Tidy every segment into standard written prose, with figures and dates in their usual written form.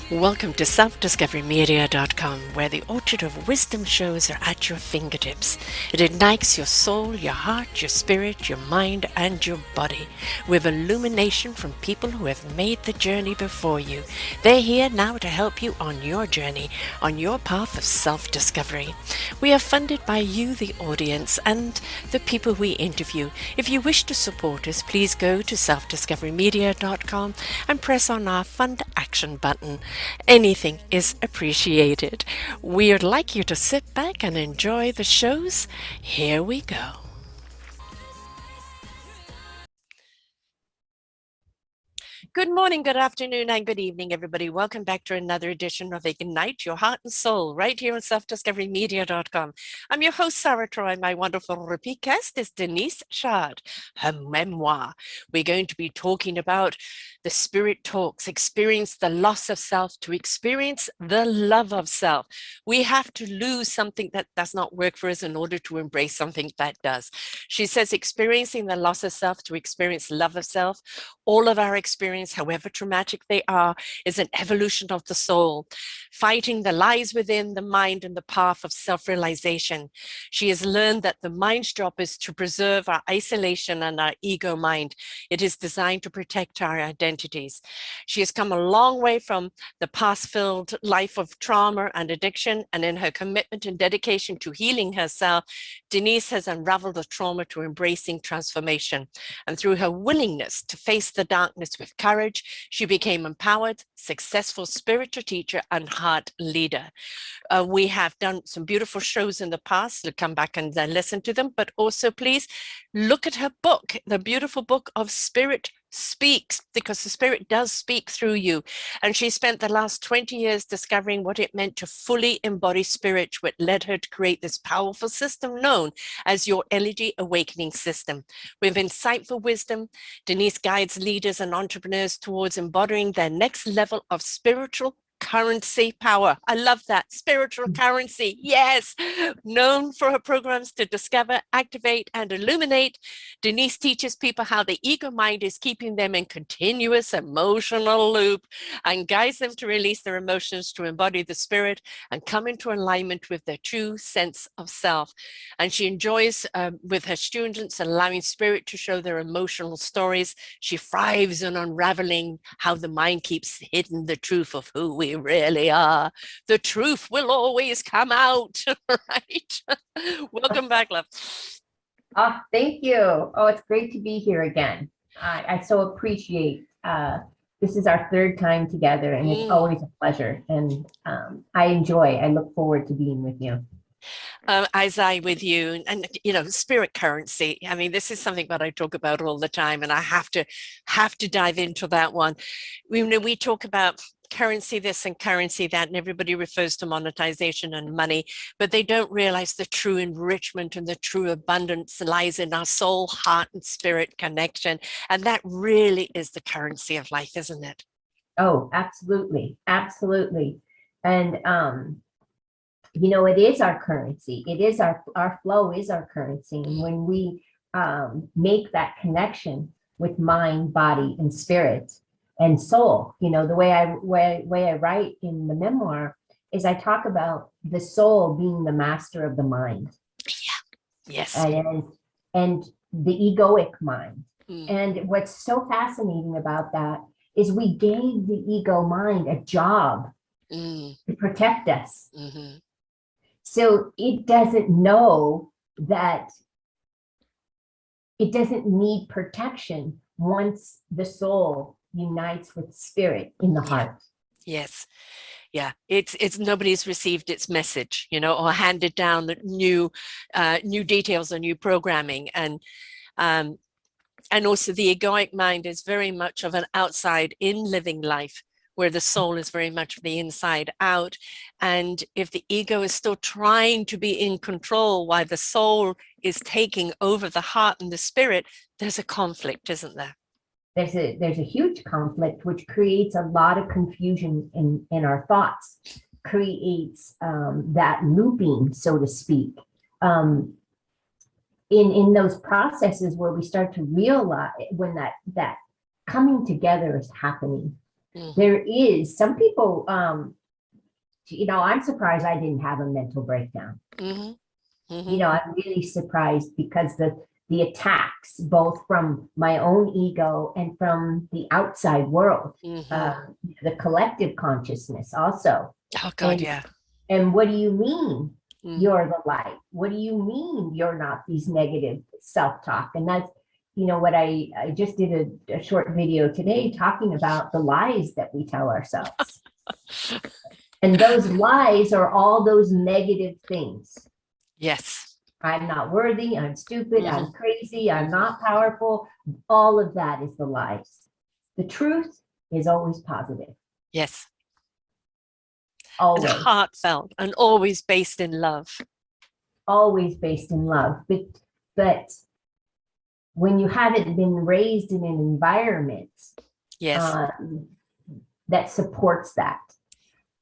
Welcome to selfdiscoverymedia.com, where the orchard of wisdom shows are at your fingertips. It ignites your soul, your heart, your spirit, your mind, and your body with illumination from people who have made the journey before you. They're here now to help you on your journey, on your path of self-discovery. We are funded by you, the audience, and the people we interview. If you wish to support us, please go to selfdiscoverymedia.com and press on our Fund Action button. Anything is appreciated. We'd like you to sit back and enjoy the shows. Here we go. Good morning, good afternoon, and good evening, everybody. Welcome back to another edition of Ignite Your Heart and Soul right here on selfdiscoverymedia.com. I'm your host, Sarah Troy. My wonderful repeat guest is Denise Schaad, her memoir. We're going to be talking about the Spirit Talks, experience the loss of self to experience the love of self. We have to lose something that does not work for us in order to embrace something that does. She says experiencing the loss of self to experience love of self. All of our experience, however traumatic they are, is an evolution of the soul, fighting the lies within the mind and the path of self-realization. She has learned that the mind's job is to preserve our isolation and our ego mind. It is designed to protect our identities. She has come a long way from the past-filled life of trauma and addiction, and in her commitment and dedication to healing herself, Denise has unraveled the trauma to embracing transformation. And through her willingness to face the darkness with courage, she became empowered, successful spiritual teacher and heart leader. We have done some beautiful shows in the past. So come back and listen to them, but also please look at her book, the beautiful book of Spirit Speaks, because the spirit does speak through you. And she spent the last 20 years discovering what it meant to fully embody spirit, which led her to create this powerful system known as your Elegy Awakening System. With insightful wisdom, Denise guides leaders and entrepreneurs towards embodying their next level of spiritual currency power. I love that. Spiritual currency. Yes. Known for her programs to discover, activate, and illuminate, Denise teaches people how the ego mind is keeping them in continuous emotional loop and guides them to release their emotions to embody the spirit and come into alignment with their true sense of self. And she enjoys with her students allowing spirit to show their emotional stories. She thrives on unraveling how the mind keeps hidden the truth of who we really are. The truth will always come out, right? Welcome back, love. Oh, thank you. Oh, it's great to be here again. I so appreciate this is our third time together, and it's always a pleasure. And I look forward to being with you. As I with you, and you know, spirit currency. I mean, this is something that I talk about all the time, and I have to dive into that one. We talk about currency this and currency that, and everybody refers to monetization and money, but they don't realize the true enrichment and the true abundance lies in our soul, heart, and spirit connection, and that really is the currency of life, isn't it? Oh, absolutely, absolutely. And you know, it is our currency. It is our flow is our currency. And when we make that connection with mind, body, and spirit and soul, you know, the way I write in the memoir is I talk about the soul being the master of the mind. Yes. And the egoic mind. Mm. And what's so fascinating about that is we gave the ego mind a job to protect us. Mm-hmm. So it doesn't know that it doesn't need protection once the soul unites with spirit in the heart. Yes. Yeah, it's nobody's received its message, you know, or handed down the new details or new programming, and also the egoic mind is very much of an outside in living life, where the soul is very much the inside out. And if the ego is still trying to be in control while the soul is taking over the heart and the spirit, there's a conflict, isn't there? There's a huge conflict, which creates a lot of confusion in our thoughts, creates that looping, so to speak. In those processes where we start to realize when that coming together is happening, There is some people, I'm surprised I didn't have a mental breakdown. I'm really surprised because the attacks, both from my own ego and from the outside world, the collective consciousness also. Oh God, and, yeah. And what do you mean you're the light? What do you mean you're not these negative self-talk? And that's, what I just did a short video today talking about the lies that we tell ourselves. And those lies are all those negative things. Yes. I'm not worthy, I'm stupid, I'm crazy, I'm not powerful. All of that is the lies. The truth is always positive. Yes. Always. And heartfelt and always based in love. Always based in love. But when you haven't been raised in an environment that supports that.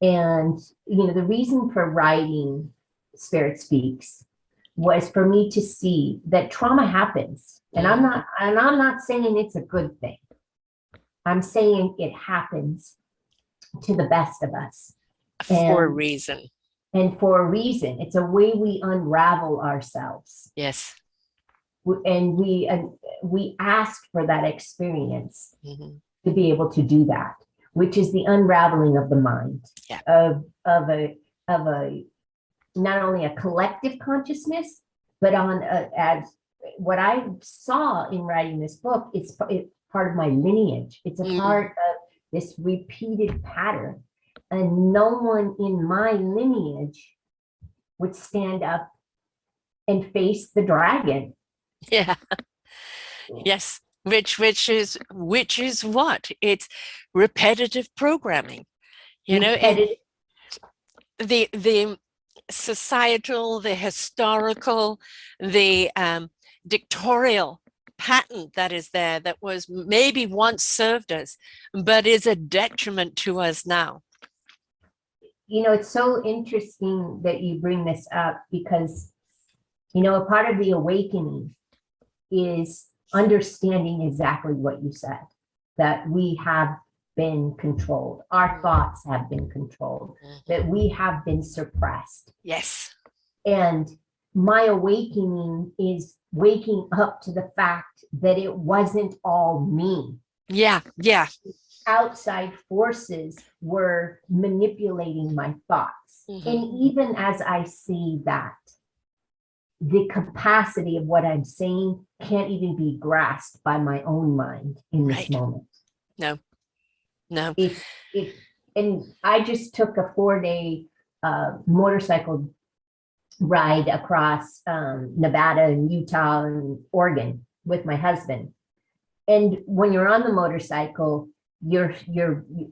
And, the reason for writing Spirit Speaks was for me to see that trauma happens. And I'm not saying it's a good thing. I'm saying it happens to the best of us. For a reason. And for a reason. It's a way we unravel ourselves. Yes. And we ask for that experience to be able to do that, which is the unraveling of the mind, of a not only a collective consciousness, but as what I saw in writing this book, it's part of my lineage. It's a part of this repeated pattern. And no one in my lineage would stand up and face the dragon. Yeah. Yes. Which is what? It's repetitive programming. The societal, the historical, the dictatorial pattern that is there that was maybe once served us, but is a detriment to us now. It's so interesting that you bring this up because, a part of the awakening is understanding exactly what you said, that we have been controlled. Our thoughts have been controlled, that we have been suppressed. Yes. And my awakening is waking up to the fact that it wasn't all me. Yeah. Yeah. Outside forces were manipulating my thoughts. And even as I see that, the capacity of what I'm saying can't even be grasped by my own mind in this moment. No. And I just took a 4-day motorcycle ride across Nevada and Utah and Oregon with my husband. And when you're on the motorcycle, your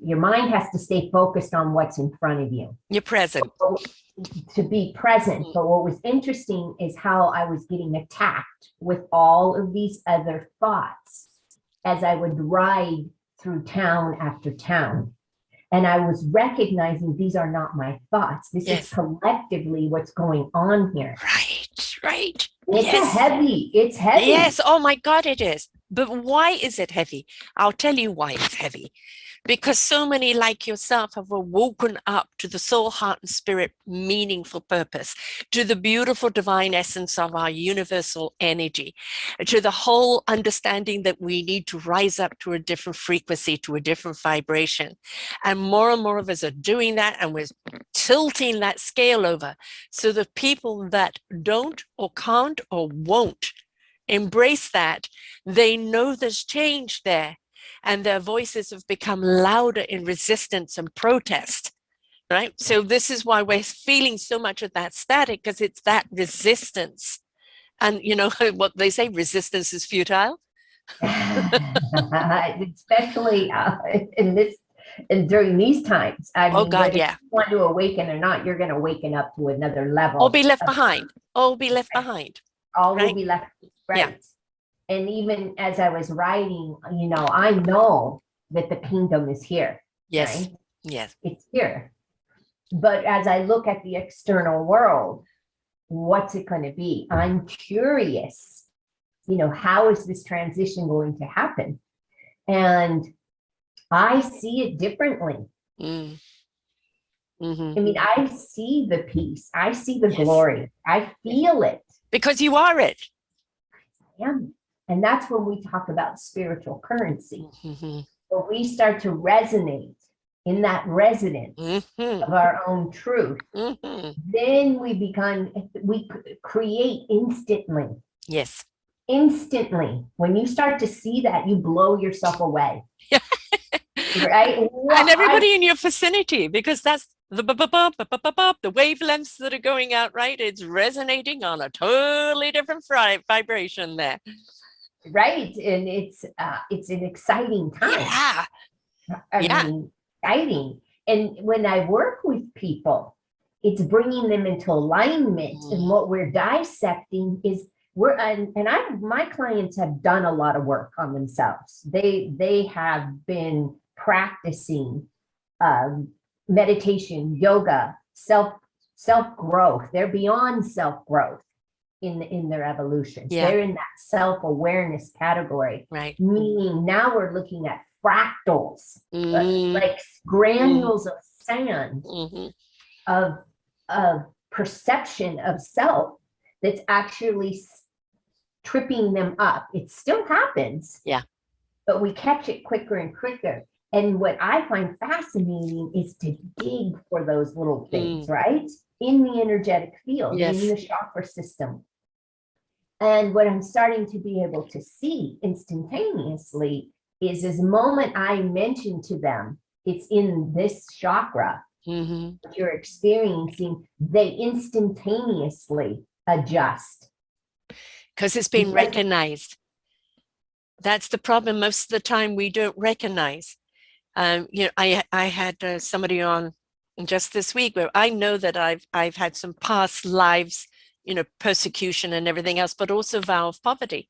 mind has to stay focused on what's in front of you. You're present. To be present. But what was interesting is how I was getting attacked with all of these other thoughts as I would ride through town after town. And I was recognizing these are not my thoughts. This is collectively what's going on here. Right. It's heavy. Yes. Oh my God, it is. But why is it heavy? I'll tell you why it's heavy. Because so many like yourself have awoken up to the soul, heart, and spirit meaningful purpose, to the beautiful divine essence of our universal energy, to the whole understanding that we need to rise up to a different frequency, to a different vibration. And more of us are doing that, and we're tilting that scale over. So the people that don't or can't or won't embrace that, they know there's change there. And their voices have become louder in resistance and protest, right? So this is why we're feeling so much of that static, because it's that resistance. And what they say, resistance is futile. Especially during these times. I mean, whether you want to awaken or not, you're going to awaken up to another level. Or be left behind. All will be left, right? Yeah. And even as I was writing, I know that the kingdom is here. Yes. Right? Yes. It's here. But as I look at the external world, what's it going to be? I'm curious, how is this transition going to happen? And I see it differently. Mm. I Mm-hmm. mean, I see the peace. I see the Yes. glory. I feel it. Because you are it. Yeah. And that's when we talk about spiritual currency. Mm-hmm. When we start to resonate in that resonance Mm-hmm. of our own truth, Mm-hmm. then we create instantly. Yes. Instantly. When you start to see that, you blow yourself away. Yeah. Right? And everybody in your vicinity, because that's the wavelengths that are going out, right? It's resonating on a totally different vibration there. Right. And it's an exciting time. Yeah. I mean, exciting. And when I work with people, it's bringing them into alignment. And what we're dissecting is my clients have done a lot of work on themselves. They have been practicing meditation, yoga, self growth. They're beyond self growth in their evolutions. Yeah. They're in that self-awareness category. Right. Meaning now we're looking at fractals, like granules of sand of perception of self that's actually tripping them up. It still happens. Yeah. But we catch it quicker and quicker. And what I find fascinating is to dig for those little things, right? In the energetic field, in the chakra system. And what I'm starting to be able to see instantaneously is this moment I mention to them, it's in this chakra that you're experiencing, they instantaneously adjust. Because it's been recognized. That's the problem. Most of the time we don't recognize. You know, I had somebody on just this week where I know that I've had some past lives, you know, persecution and everything else, but also vow of poverty.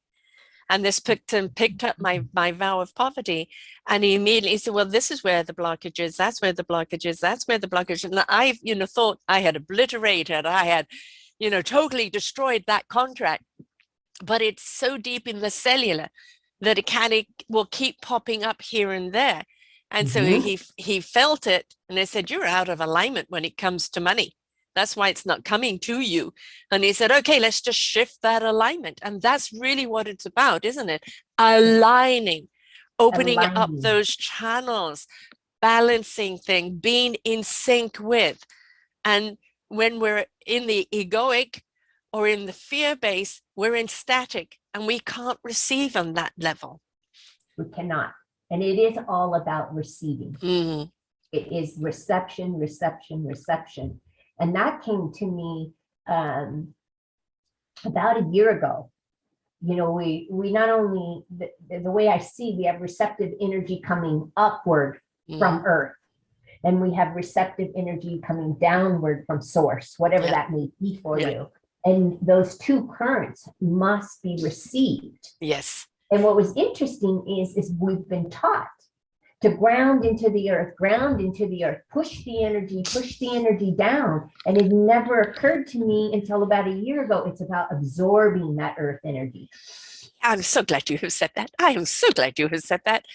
And this picked up my vow of poverty. And he immediately said, well, this is where the blockage is. That's where the blockage is. That's where the blockage is. And I, you know, thought I had obliterated, I had, you know, totally destroyed that contract. But it's so deep in the cellular that it will keep popping up here and there. And so he felt it, and they said, you're out of alignment when it comes to money. That's why it's not coming to you. And he said, okay, let's just shift that alignment. And that's really what it's about, isn't it? Aligning, opening up those channels, balancing things, being in sync with. And when we're in the egoic or in the fear base, we're in static and we can't receive on that level. We cannot. And it is all about receiving. It is reception, reception, reception. And that came to me about a year ago. You know, we not only, the way I see, we have receptive energy coming upward from Earth, and we have receptive energy coming downward from source, whatever that may be for you. And those two currents must be received. Yes. And what was interesting is we've been taught to ground into the earth, push the energy down. And it never occurred to me until about a year ago. It's about absorbing that earth energy. I'm so glad you have said that. I am so glad you have said that.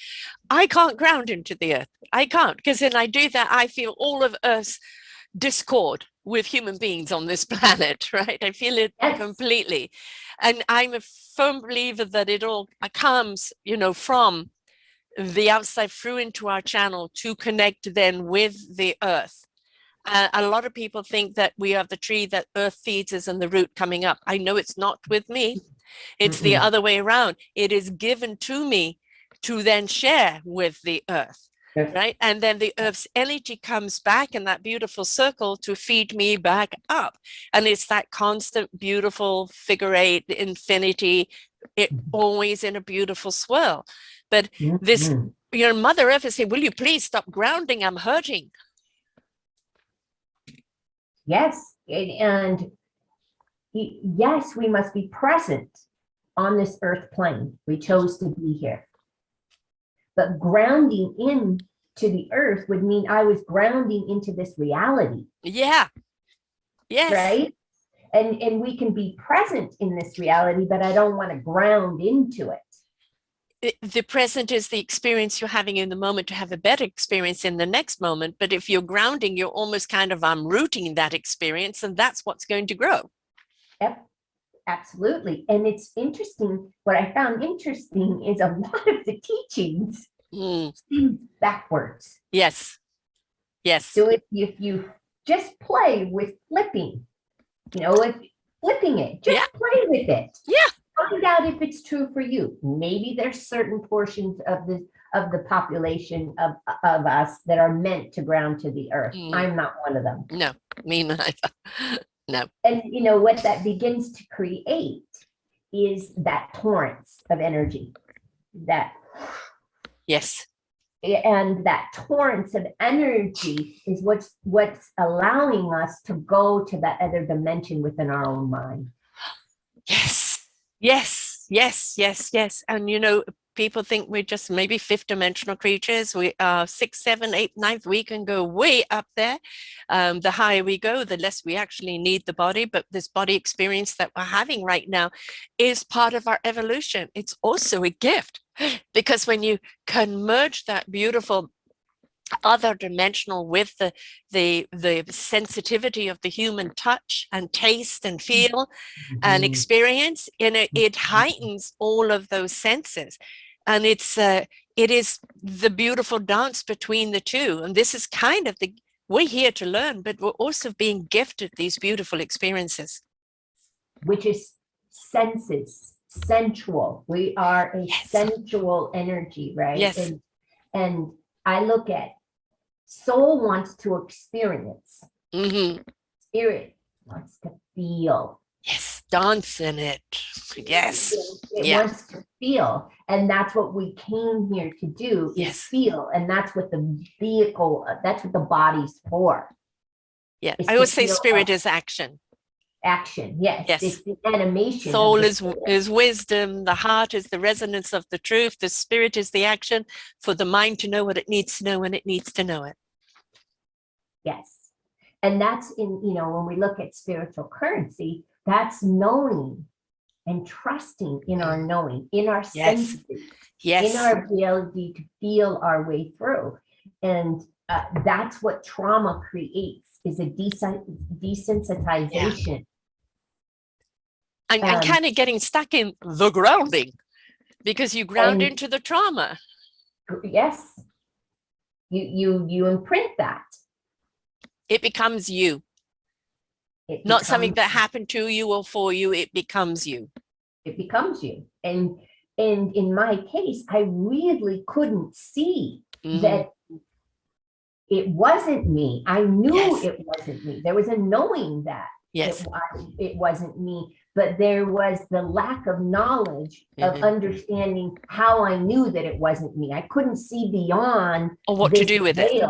I can't ground into the earth. I can't, because when I do that, I feel all of Earth's discord with human beings on this planet, right? I feel it completely. And I'm a firm believer that it all comes, you know, from the outside through into our channel to connect then with the earth. A lot of people think that we are the tree that earth feeds us and the root coming up. I know it's not with me. It's the other way around. It is given to me to then share with the earth. Right. And then the earth's energy comes back in that beautiful circle to feed me back up. And it's that constant, beautiful figure eight, infinity, it always in a beautiful swirl. But this, your Mother Earth is saying, will you please stop grounding? I'm hurting. Yes. And yes, we must be present on this earth plane. We chose to be here. But grounding in to the earth would mean I was grounding into this reality. Yeah. Yes. Right? And we can be present in this reality, but I don't want to ground into it. the present is the experience you're having in the moment to have a better experience in the next moment. But if you're grounding, you're almost kind of rooting that experience, and that's what's going to grow. Yep, absolutely. And it's interesting. What I found interesting is a lot of the teachings seem backwards. Yes. Yes. So if you just play with flipping, if flipping it, just play with it. Yeah. Find out if it's true for you. Maybe there's certain portions of the population of us that are meant to ground to the earth. I'm not one of them. No, me neither. No. And what that begins to create is that torrents of energy. Yes. And that torrents of energy is what's allowing us to go to that other dimension within our own mind. Yes, yes, yes, yes, yes. And people think we're just maybe fifth dimensional creatures. We are 6, 7, 8, 9th. We can go way up there. The higher we go, the less we actually need the body. But this body experience that we're having right now is part of our evolution. It's also a gift, because when you can merge that beautiful other dimensional with the sensitivity of the human touch and taste and feel and experience, it heightens all of those senses. And it is the beautiful dance between the two. And this is kind of we're here to learn, but we're also being gifted these beautiful experiences. Which is senses, sensual. We are a sensual energy, right? Yes. And I look at soul wants to experience. Spirit wants to feel. Yes, dance in it. Yes. It wants to feel. And that's what we came here to do, is feel. And that's what that's what the body's for. Yeah, I always say spirit is action. Action, yes. It's the animation. Soul is wisdom. The heart is the resonance of the truth. The spirit is the action for the mind to know what it needs to know when it needs to know it. Yes. And that's when we look at spiritual currency, that's knowing and trusting in our knowing, in our senses, in our ability to feel our way through. And that's what trauma creates, is a desensitization. And kind of getting stuck in the grounding, because you ground into the trauma. Yes. You imprint that. It becomes you. Not something that happened to you or for you. It becomes you. It becomes you. And in my case, I really couldn't see that it wasn't me. I knew it wasn't me. There was a knowing that it wasn't me, but there was the lack of knowledge of understanding how I knew that it wasn't me. I couldn't see beyond what to do with it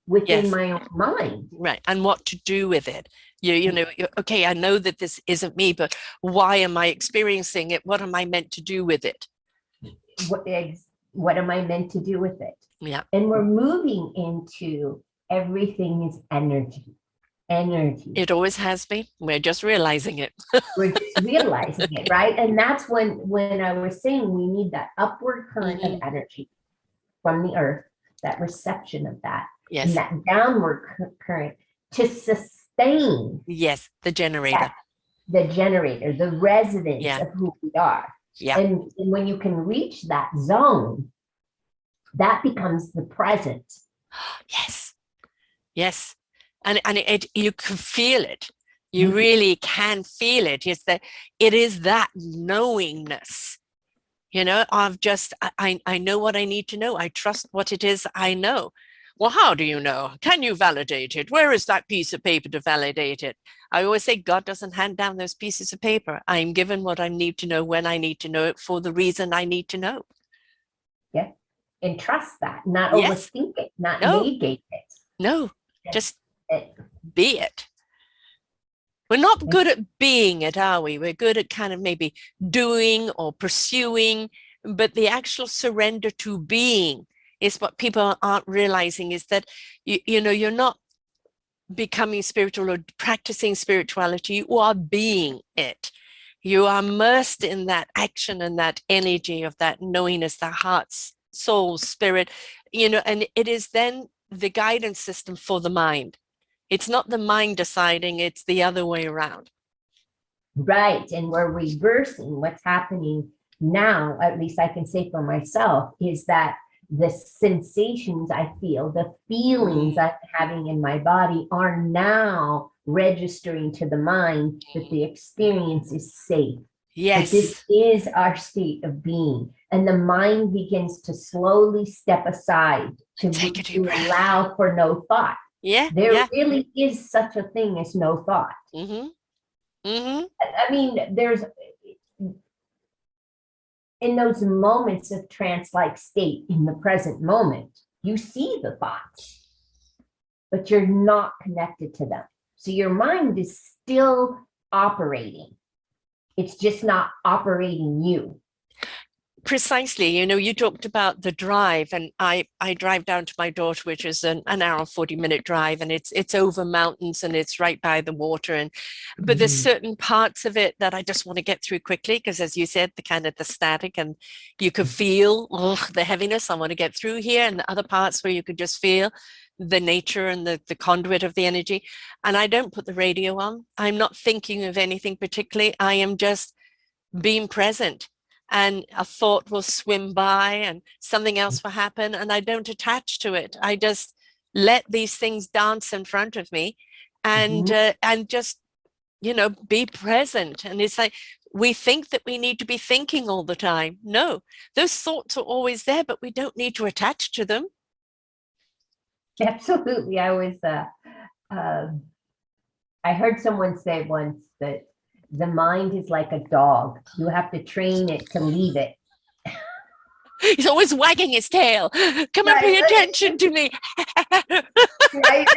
within my own mind. Right. And what to do with it. Okay, I know that this isn't me, but why am I experiencing it? What am I meant to do with it? What am I meant to do with it? Yeah. And we're moving into everything is energy. Energy. It always has been. We're just realizing it. We're just realizing it, right? And that's when I was saying we need that upward current of energy from the earth, that reception of that, and that downward current to sustain. Yes, the generator. The resonance of who we are. Yeah. And when you can reach that zone, that becomes the present. Yes. Yes. And you can feel it. You really can feel it. It is that knowingness, of just, I know what I need to know. I trust what it is I know. Well, how do you know? Can you validate it? Where is that piece of paper to validate it? I always say God doesn't hand down those pieces of paper. I'm given what I need to know when I need to know it for the reason I need to know. Yeah. And trust that, not overthink it, not negate it. No, just be it. We're not good at being it, are we? We're good at kind of maybe doing or pursuing, but the actual surrender to being is what people aren't realizing, is that, you're not becoming spiritual or practicing spirituality, you are being it. You are immersed in that action and that energy of that knowingness, the heart's soul, spirit, and it is then the guidance system for the mind. It's not the mind deciding, it's the other way around. Right. And we're reversing what's happening now, at least I can say for myself, is that the sensations I feel, the feelings I'm having in my body are now registering to the mind that the experience is safe. Yes. That this is our state of being. And the mind begins to slowly step aside to allow for no thought. Yeah. There really is such a thing as no thought. I mean, there's in those moments of trance-like state in the present moment, you see the thoughts, but you're not connected to them. So your mind is still operating. It's just not operating you. Precisely. You talked about the drive, and I drive down to my daughter, which is an hour and 40-minute drive, and it's over mountains and it's right by the water. But there's certain parts of it that I just want to get through quickly, because as you said, the static, and you could feel the heaviness. I want to get through here, and the other parts where you could just feel the nature and the conduit of the energy. And I don't put the radio on. I'm not thinking of anything particularly. I am just being present. And a thought will swim by and something else will happen, and I don't attach to it. I just let these things dance in front of me and just, be present. And it's like, we think that we need to be thinking all the time. No, those thoughts are always there, but we don't need to attach to them. Absolutely. I heard someone say once that the mind is like a dog. You have to train it to leave it. He's always wagging his tail. Come and pay attention to me. Right.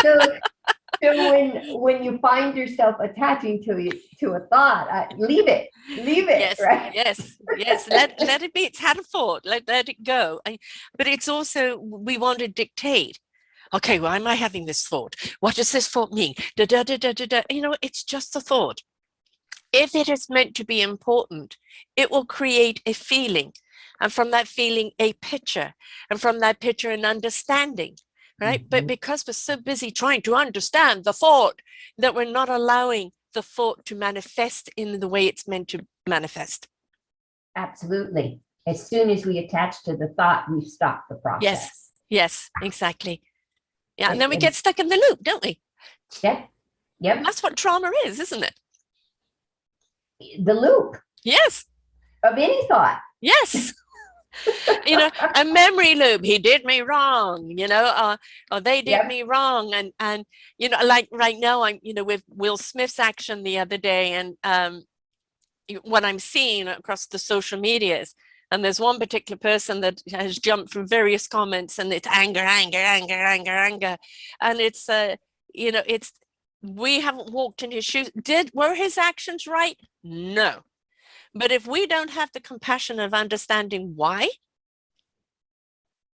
So when you find yourself attaching to a thought, leave it. Yes, right? Yes. Let it be. It's had a thought. Let it go. But it's also, we want to dictate. Okay, why am I having this thought? What does this thought mean? It's just a thought. If it is meant to be important, it will create a feeling, and from that feeling, a picture, and from that picture, an understanding, right? But because we're so busy trying to understand the thought, that we're not allowing the thought to manifest in the way it's meant to manifest. Absolutely. As soon as we attach to the thought, we stop the process. Yes, exactly. Yeah, and then we get stuck in the loop, don't we? Yep. That's what trauma is, isn't it? The loop. Yes. Of any thought. Yes. A memory loop. He did me wrong, or they did me wrong. And like right now, I'm, with Will Smith's action the other day, and what I'm seeing across the social medias, and there's one particular person that has jumped through various comments, and it's anger. And it's, it's, we haven't walked in his shoes. Were his actions right? No. But if we don't have the compassion of understanding why,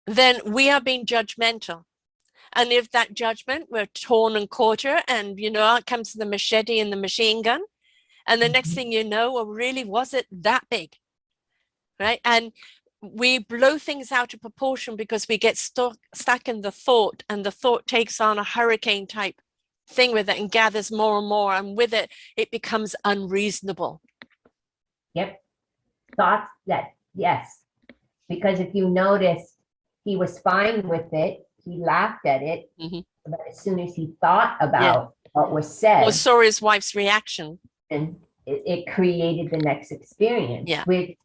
then we are being judgmental. And if that judgment, we're torn and quarter, and out comes the machete and the machine gun, and the next thing you know, well, really, was it that big? Right? And we blow things out of proportion because we get stuck in the thought, and the thought takes on a hurricane type thing with it and gathers more and more, and with it, it becomes unreasonable. Yep. Thoughts that, yes. Because if you notice, he was fine with it, he laughed at it, but as soon as he thought about what was said, or saw his wife's reaction, and it created the next experience. Which,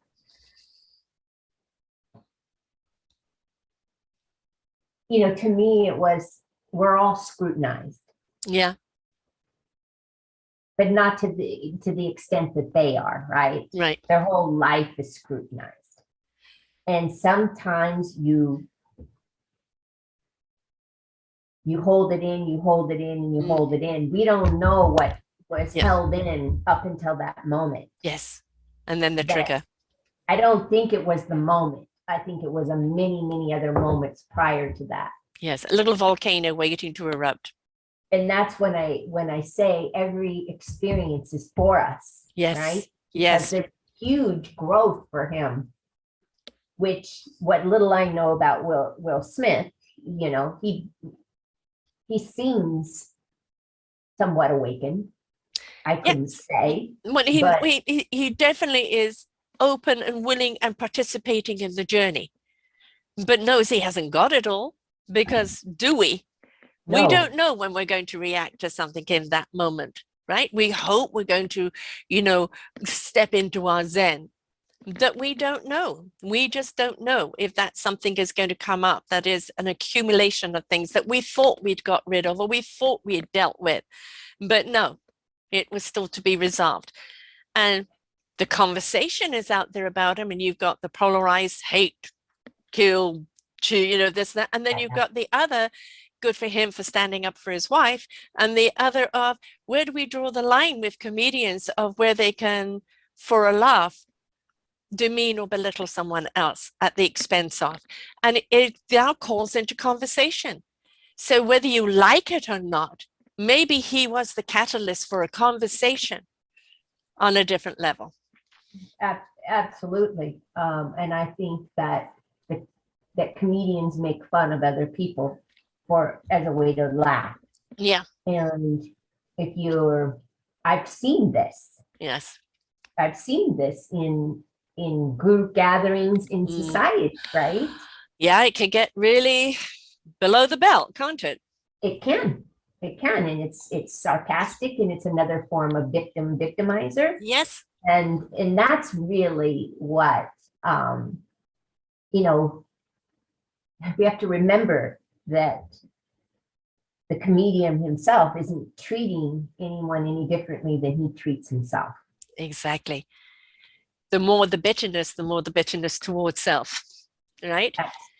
to me, it was, we're all scrutinized. Yeah. But not to the extent that they are, right? Right. Their whole life is scrutinized. And sometimes you hold it in, and you hold it in. We don't know what was held in up until that moment. Yes. And then the trigger. I don't think it was the moment. I think it was many other moments prior to that. Yes, a little volcano waiting to erupt. And that's when I say every experience is for us. right? Yes. Because Yes. there's huge growth for him, which what little I know about Will Smith, you know, he seems somewhat awakened. I couldn't Yes. say, When but he definitely is open and willing and participating in the journey, but knows he hasn't got it all, because do we? We no, don't know when we're going to react to something in that moment, right? We hope we're going to, you know, step into our Zen. That we don't know. We just don't know if that something is going to come up that is an accumulation of things that we thought we'd got rid of or we thought we had dealt with. But no, it was still to be resolved. And the conversation is out there about him, and you've got the polarized hate, kill, you know, this, that, and then you've got the other, good for him for standing up for his wife, and the other of, where do we draw the line with comedians of where they can, for a laugh, demean or belittle someone else at the expense of, and it now calls into conversation. So whether you like it or not, maybe he was the catalyst for a conversation on a different level. absolutely. And I think that that comedians make fun of other people for as a way to laugh. Yeah. And if you're, I've seen this. Yes. I've seen this in group gatherings in society, right? Yeah, it can get really below the belt, can't it? It can. It can. And it's sarcastic, and it's another form of victimizer. Yes. And that's really what you know, we have to remember that the comedian himself isn't treating anyone any differently than he treats himself. Exactly. The more the bitterness towards self, right?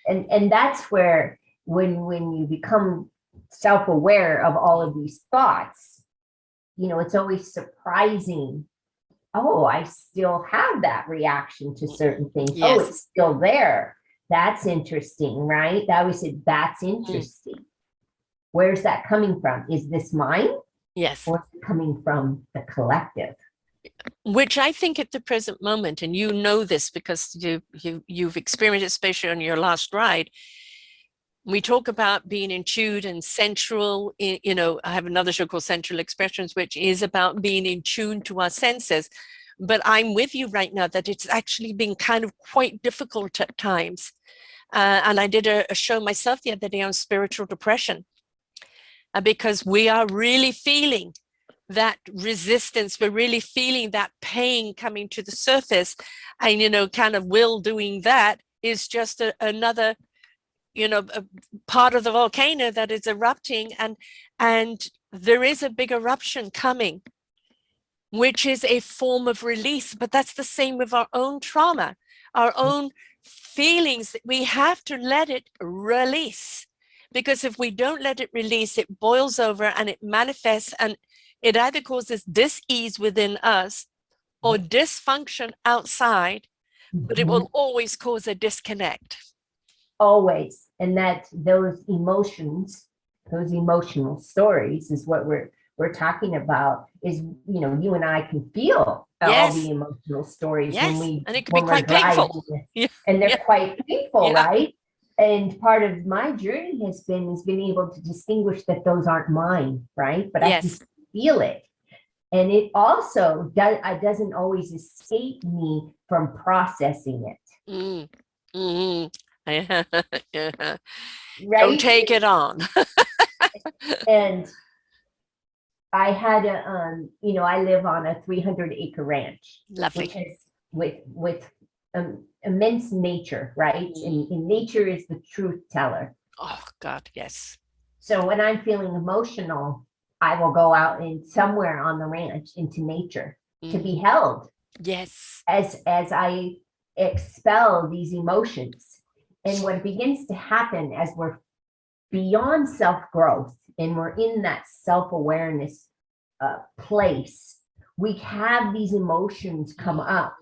And that's where when you become self-aware of all of these thoughts, you know, it's always surprising. Oh, I still have that reaction to certain things. Yes. Oh, it's still there. That's interesting, right? I always said, that's interesting. Where's that coming from? Is this mine? Yes. Or is it coming from the collective? Which I think at the present moment, and you know this because you've experienced it, especially on your last ride. We talk about being in tune and central. You know, I have another show called Central Expressions, which is about being in tune to our senses. But I'm with you right now that it's actually been kind of quite difficult at times. And I did a show myself the other day on spiritual depression, because we are really feeling that resistance. We're really feeling that pain coming to the surface. And, you know, kind of Will doing that is just another, you know, a part of the volcano that is erupting. And there is a big eruption coming, which is a form of release. But that's the same with our own trauma, our own feelings. That we have to let it release, because if we don't let it release, it boils over and it manifests, and it either causes dis-ease within us or dysfunction outside, but it will always cause a disconnect. Always. And that those emotions, those emotional stories is what we're talking about. Is, you know, you and I can feel all the emotional stories Yes. when And it can be when quite painful. Yeah. And they're quite painful, Yeah. right? And part of my journey has been able to distinguish that those aren't mine, right? But I can feel it. And it also doesn't always escape me from processing it. Yeah. Right? Don't take it on. And I had you know, I live on a 300-acre ranch. Lovely. Which is with immense nature, right? And nature is the truth teller. Oh God, yes. So when I'm feeling emotional, I will go out in somewhere on the ranch into nature to be held. Yes. As I expel these emotions. And what begins to happen as we're beyond self-growth and we're in that self-awareness place, we have these emotions come up,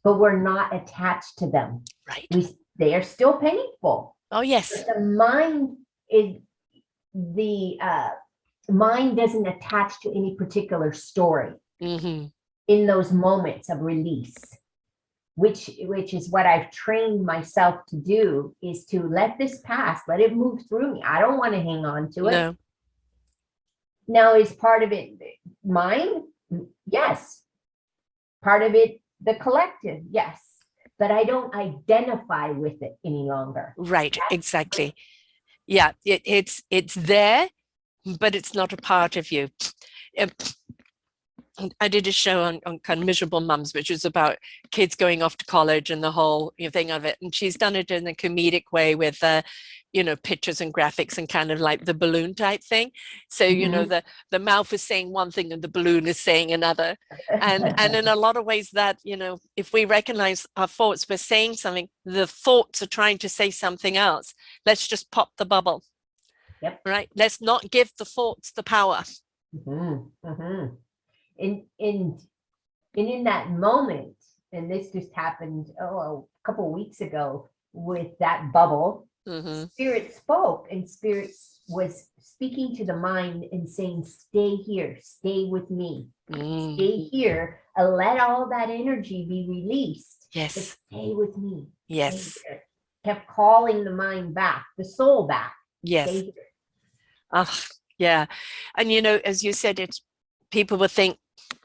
but we're not attached to them. Right. They are still painful. Oh yes. But the mind is mind doesn't attach to any particular story. in those moments of release, which is what I've trained myself to do, is to let this pass, let it move through me. I don't want to hang on to it. No. Now, is part of it mine? Yes. Part of it the collective? Yes. But I don't identify with it any longer. Right, exactly. Yeah, it's there, but it's not a part of you. I did a show on kind of miserable mums, which is about kids going off to college and the whole thing of it. And she's done it in a comedic way with, pictures and graphics and kind of like the balloon type thing. So, the mouth is saying one thing and the balloon is saying another. And in a lot of ways that, if we recognize our thoughts, we're saying something, the thoughts are trying to say something else. Let's just pop the bubble. Yep. Right. Let's not give the thoughts the power. And in that moment, and this just happened a couple of weeks ago with that bubble, Spirit spoke, and Spirit was speaking to the mind and saying, stay here, stay with me, stay here, and let all that energy be released. Yes. Stay with me. Yes. Kept calling the mind back, the soul back. Yes. Oh, yeah. And as you said, it's people will think,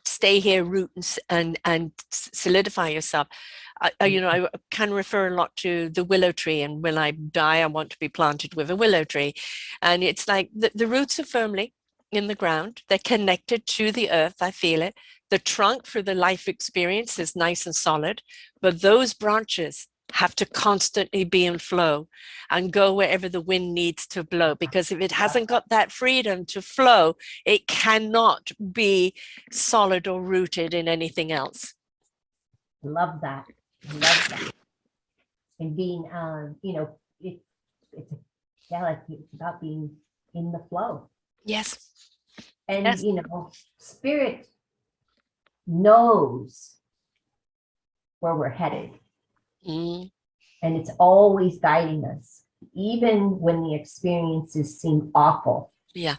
stay here, root and solidify yourself. I can refer a lot to the willow tree, and when I die, I want to be planted with a willow tree. And it's like the roots are firmly in the ground. They're connected to the earth. I feel it. The trunk for the life experience is nice and solid, but those branches have to constantly be in flow and go wherever the wind needs to blow, because if it hasn't got that freedom to flow, it cannot be solid or rooted in anything else. Love that. And being it's about being in the flow. Yes. And yes. Spirit knows where we're headed. And it's always guiding us, even when the experiences seem awful. Yeah.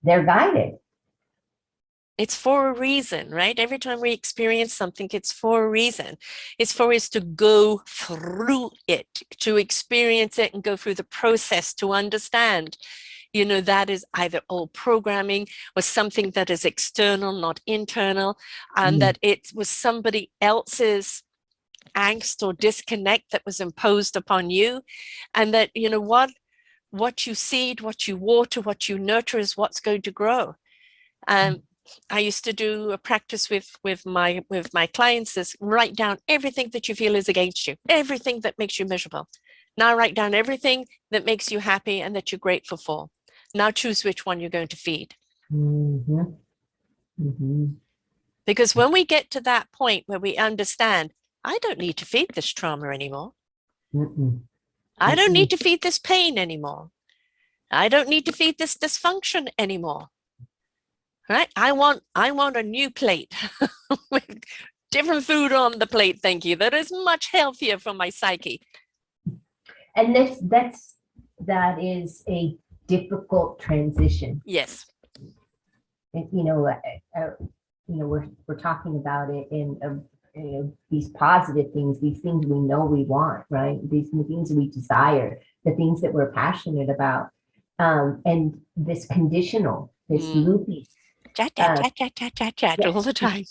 They're guided. It's for a reason, right? Every time we experience something, it's for a reason. It's for us to go through it, to experience it and go through the process to understand, that is either old programming or something that is external, not internal, and that it was somebody else's angst or disconnect that was imposed upon you, and that what you seed, what you water, what you nurture is what's going to grow. I used to do a practice with my clients is write down everything that you feel is against you, everything that makes you miserable. Now write down everything that makes you happy and that you're grateful for. Now choose which one you're going to feed. Because when we get to that point where we understand, I don't need to feed this trauma anymore. I don't need to feed this pain anymore. I don't need to feed this dysfunction anymore. Right? I want a new plate with different food on the plate, thank you, that is much healthier for my psyche. And that is a difficult transition. Yes. We're talking about it in these positive things, these things we know we want, right? These things we desire, the things that we're passionate about, and this conditional, this loopy, chat all the time.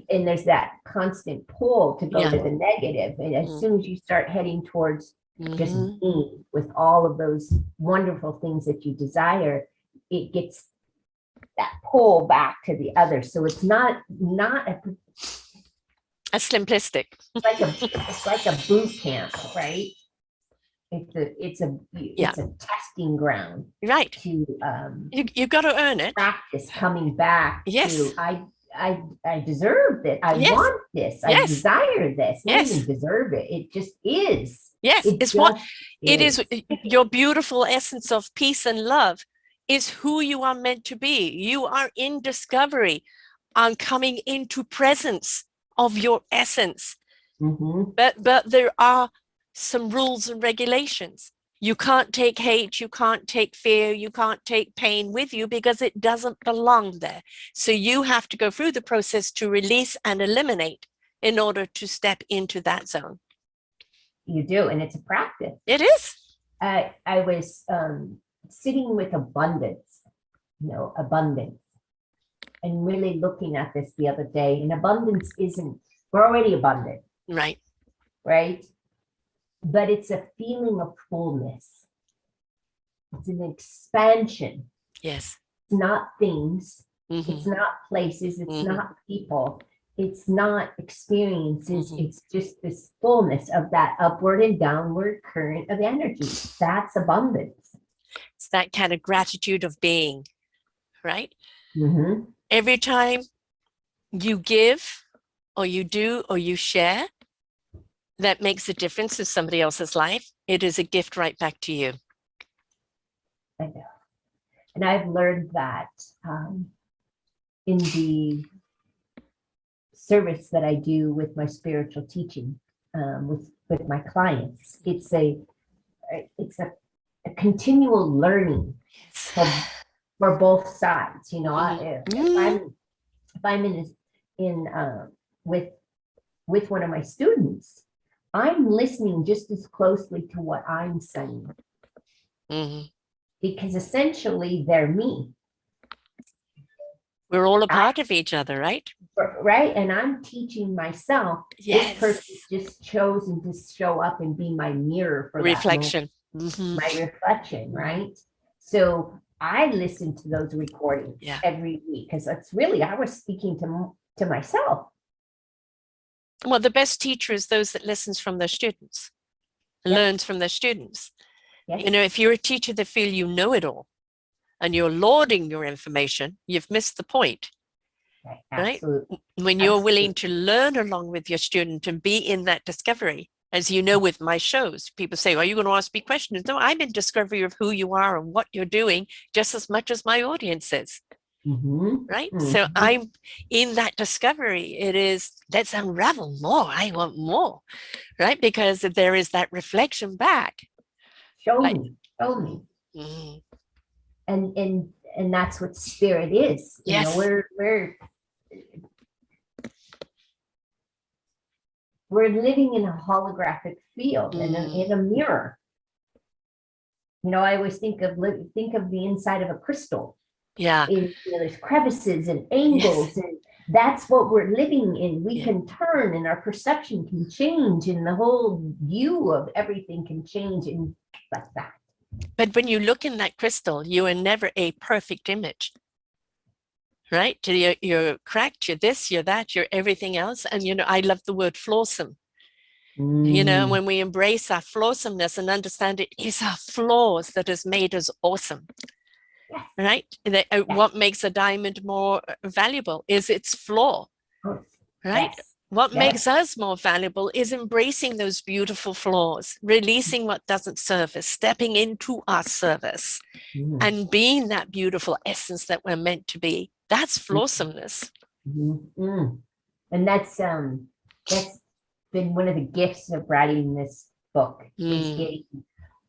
And there's that constant pull to go to the negative, and as soon as you start heading towards just being with all of those wonderful things that you desire, it gets that pull back to the other. So it's not a simplistic. It's like a boot camp, right? It's a testing ground, right? To you got to earn it. Practice coming back. Yes. To I deserve it. I want this. I desire this. I don't even deserve it. It just is. Yes, it is. Your beautiful essence of peace and love is who you are meant to be. You are in discovery, on coming into presence of your essence. But there are some rules and regulations. You can't take hate, you can't take fear, you can't take pain with you because it doesn't belong there. So you have to go through the process to release and eliminate in order to step into that zone. You do, and it's a practice. It is. I was sitting with abundance, abundance, and really looking at this the other day. And abundance isn't, we're already abundant, Right. right? But it's a feeling of fullness. It's an expansion. Yes. It's not things. Mm-hmm. It's not places. It's Mm-hmm. not people. It's not experiences. Mm-hmm. It's just this fullness of that upward and downward current of energy. That's abundance. It's that kind of gratitude of being, right? Mm-hmm. Every time you give or you do or you share, that makes a difference in somebody else's life. It is a gift right back to you. I know. And I've learned that in the service that I do with my spiritual teaching, with my clients. It's a continual learning for both sides. If I'm in with one of my students, I'm listening just as closely to what I'm saying. Mm-hmm. Because essentially they're me. We're all a part of each other, right? Right. And I'm teaching myself. Yes. This person just chosen to show up and be my mirror for reflection. Mm-hmm. My reflection, right? So I listen to those recordings every week because that's really, I was speaking to myself. Well, the best teacher is those that listens from their students, learns from their students. Yes. If you're a teacher that feel you know it all and you're lauding your information, you've missed the point. Right? When you're willing to learn along with your student and be in that discovery, as you know, with my shows, people say, are you going to ask me questions? No, I'm in discovery of who you are and what you're doing just as much as my audience is. Mm-hmm. Right? Mm-hmm. So I'm in that discovery. It is, let's unravel more. I want more, right? Because there is that reflection back. Show me. Mm-hmm. And that's what spirit is. Yes. We're living in a holographic field and in a mirror. I always think of the inside of a crystal. Yeah. There's crevices and angles, and that's what we're living in. We can turn, and our perception can change, and the whole view of everything can change, and like that. But when you look in that crystal, you are never a perfect image, right? You're cracked, you're this, you're that, you're everything else. And, I love the word flawsome. When we embrace our flawsomeness and understand it is our flaws that has made us awesome, right? What makes a diamond more valuable is its flaw, right? What makes us more valuable is embracing those beautiful flaws, releasing what doesn't serve us, stepping into our service, and being that beautiful essence that we're meant to be. That's flawsomeness. And that's been one of the gifts of writing this book, is getting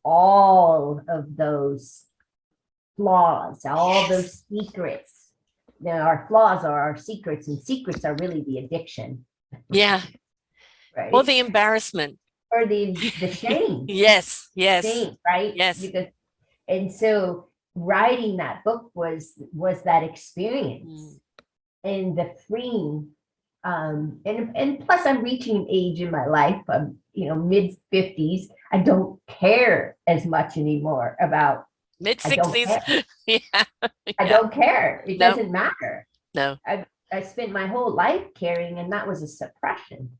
all of those flaws, all those secrets. Now, our flaws are our secrets, and secrets are really the addiction. Yeah. Right. Or the embarrassment. Or the shame. Yes. Shame, right? Yes. And so writing that book was that experience. And the freeing, and plus I'm reaching an age in my life, I'm mid 50s. I don't care as much anymore about mid 60s. I don't care. It doesn't matter. No. I spent my whole life caring, and that was a suppression.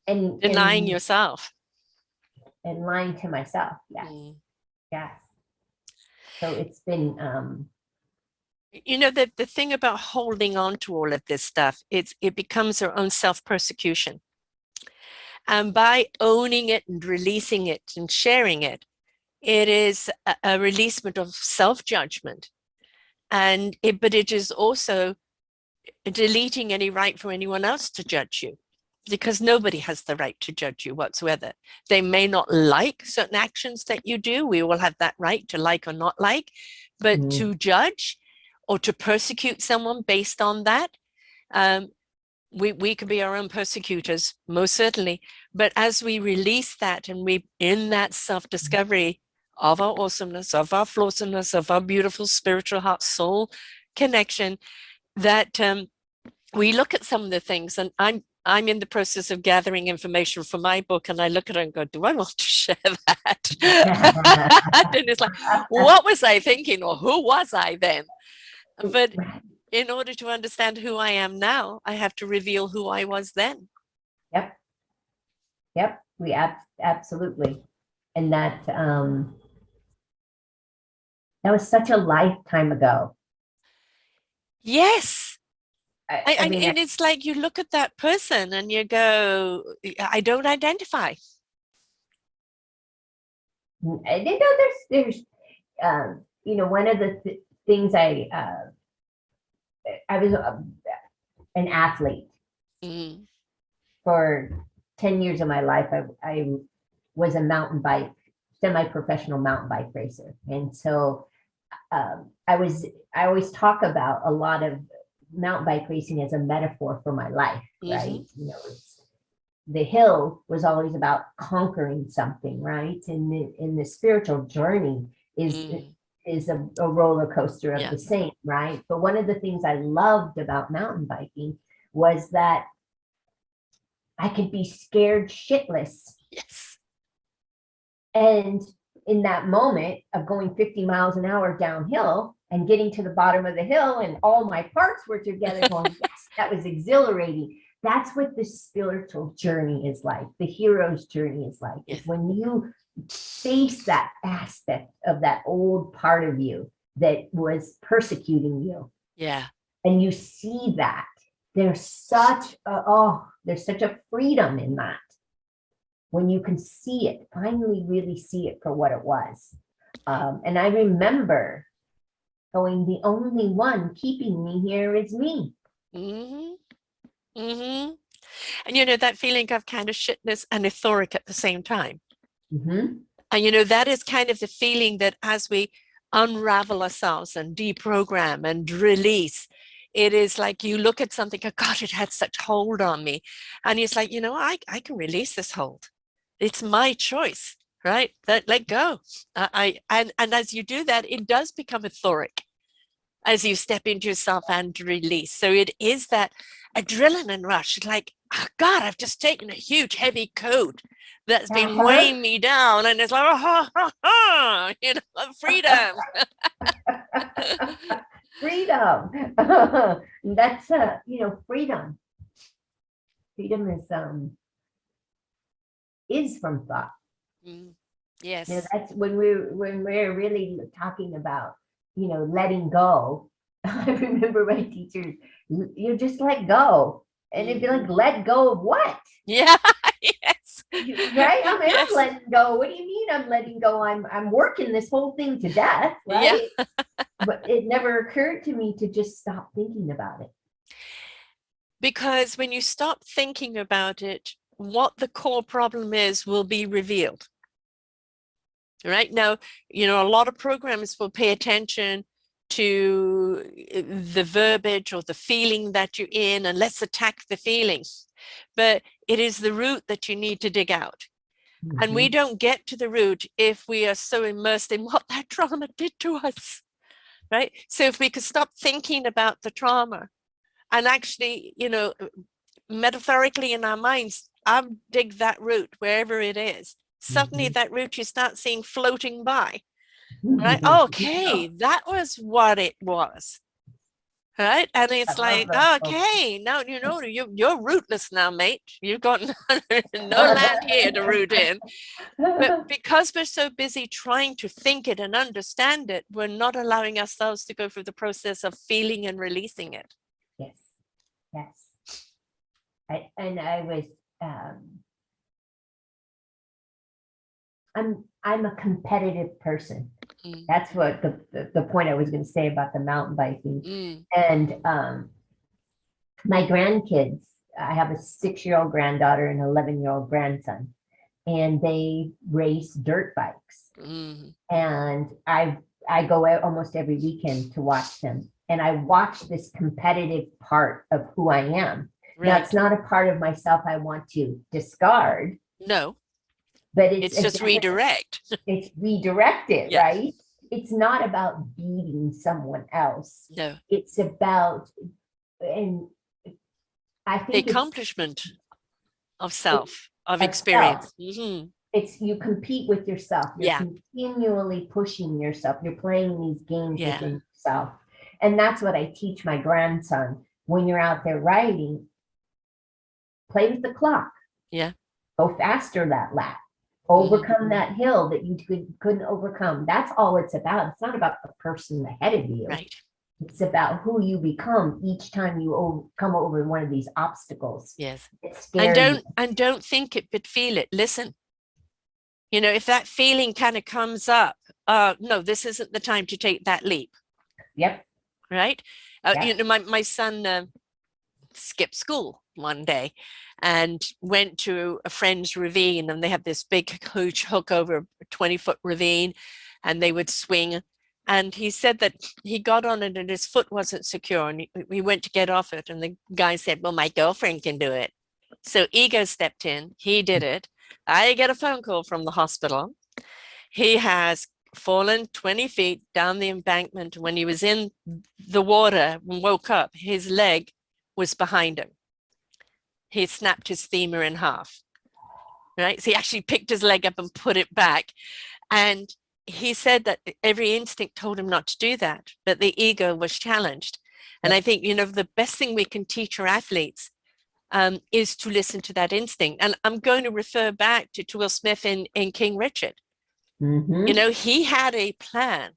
And denying yourself. And lying to myself. Yes. Yes. So it's been the thing about holding on to all of this stuff, it becomes our own self-persecution. And by owning it and releasing it and sharing it, it is a releasement of self-judgment. But it is also deleting any right for anyone else to judge you. because nobody has the right to judge you whatsoever. They may not like certain actions that you do. We all have that right to like or not like, but to judge or to persecute someone based on that, we can be our own persecutors, most certainly. But as we release that and we in that self-discovery of our awesomeness, of our flawsomeness, of our beautiful spiritual heart soul connection, that we look at some of the things, and I'm in the process of gathering information for my book, and I look at it and go, do I want to share that? And it's like, what was I thinking, or who was I then? But in order to understand who I am now, I have to reveal who I was then. Yep. Yep. We absolutely. And that was such a lifetime ago. Yes. I mean, and it's like you look at that person and you go, I don't identify. There's one of the things I was an athlete for 10 years of my life. I was a semi-professional mountain bike racer. And so I always talk about a lot of mountain bike racing as a metaphor for my life, right? The hill was always about conquering something, right? And the spiritual journey is a roller coaster of the same, right? But one of the things I loved about mountain biking was that I could be scared shitless. Yes. And in that moment of going 50 miles an hour downhill and getting to the bottom of the hill and all my parts were together going, yes, that was exhilarating. That's what the spiritual journey is like. The hero's journey is like. Yes. It's when you face that aspect of that old part of you that was persecuting you. Yeah. And you see that. There's such a freedom in that. When you can see it, finally really see it for what it was. And I remember going, the only one keeping me here is me. And that feeling of kind of shitness and euphoric at the same time. And that is kind of the feeling that as we unravel ourselves and deprogram and release, it is like you look at something, oh God, it had such hold on me. And it's like, I can release this hold. It's my choice, right? Let go. And as you do that, it does become euphoric as you step into yourself and release. So it is that adrenaline rush. It's like, oh God, I've just taken a huge heavy coat that's been weighing me down. And it's like, freedom. Freedom. That's freedom. Freedom is from thought. Yes. That's when we're really talking about, letting go. I remember my teachers, just let go. And it'd be like, let go of what? Yeah. Yes. Right? I'm letting go. What do you mean I'm letting go? I'm working this whole thing to death, right? Yeah. But it never occurred to me to just stop thinking about it. Because when you stop thinking about it, what the core problem is will be revealed. Right now, a lot of programs will pay attention to the verbiage or the feeling that you're in, and let's attack the feelings. But it is the root that you need to dig out. And we don't get to the root if we are so immersed in what that trauma did to us, right? So if we could stop thinking about the trauma and actually, metaphorically in our minds, I'll dig that root wherever it is. Suddenly that root you start seeing floating by, right? Okay, that was what it was, right? And it's like, okay, now you're rootless now, mate. You've got no land here to root in. But because we're so busy trying to think it and understand it, we're not allowing ourselves to go through the process of feeling and releasing it. Yes. I was I'm a competitive person. That's what the point I was going to say about the mountain biking. And my grandkids, I have a 6-year-old granddaughter and an 11-year-old grandson, and they race dirt bikes. Mm. And I go out almost every weekend to watch them. And I watch this competitive part of who I am. Now, Right. it's not a part of myself I want to discard, No, but it's just redirect. it's redirected, Yeah. right? It's not about beating someone else. No, It's about, and I the think accomplishment of self, of of self. experience. Mhm. It's you compete with yourself. You're Yeah. continually pushing yourself. You're playing these games Yeah. within yourself. And that's what I teach my grandson. When you're out there riding, play with the clock. Yeah. Go faster that lap. Mm-hmm. Overcome that hill that you couldn't overcome. That's all it's about. It's not about the person ahead of you. Right. It's about who you become each time you come over one of these obstacles. Yes. It's And scary. don't think it, but feel it. Listen. You know, if that feeling kind of comes up, no, this isn't the time to take that leap. Yep. Right. Yeah. You know, my son skipped school one day and went to a friend's ravine, and they have this big huge hook over a 20-foot ravine, and they would swing. And he said that he got on it and his foot wasn't secure, and he went to get off it, and the guy said, well, my girlfriend can do it. So ego stepped in, he did it. I get a phone call from the hospital. He has fallen 20 feet down the embankment. When he was in the water and woke up, his leg was behind him. He snapped his femur in half, right? So he actually picked his leg up and put it back. And he said that every instinct told him not to do that, but the ego was challenged. And I think, you know, the best thing we can teach our athletes is to listen to that instinct. And I'm going to refer back to Will Smith in King Richard. Mm-hmm. You know, he had a plan.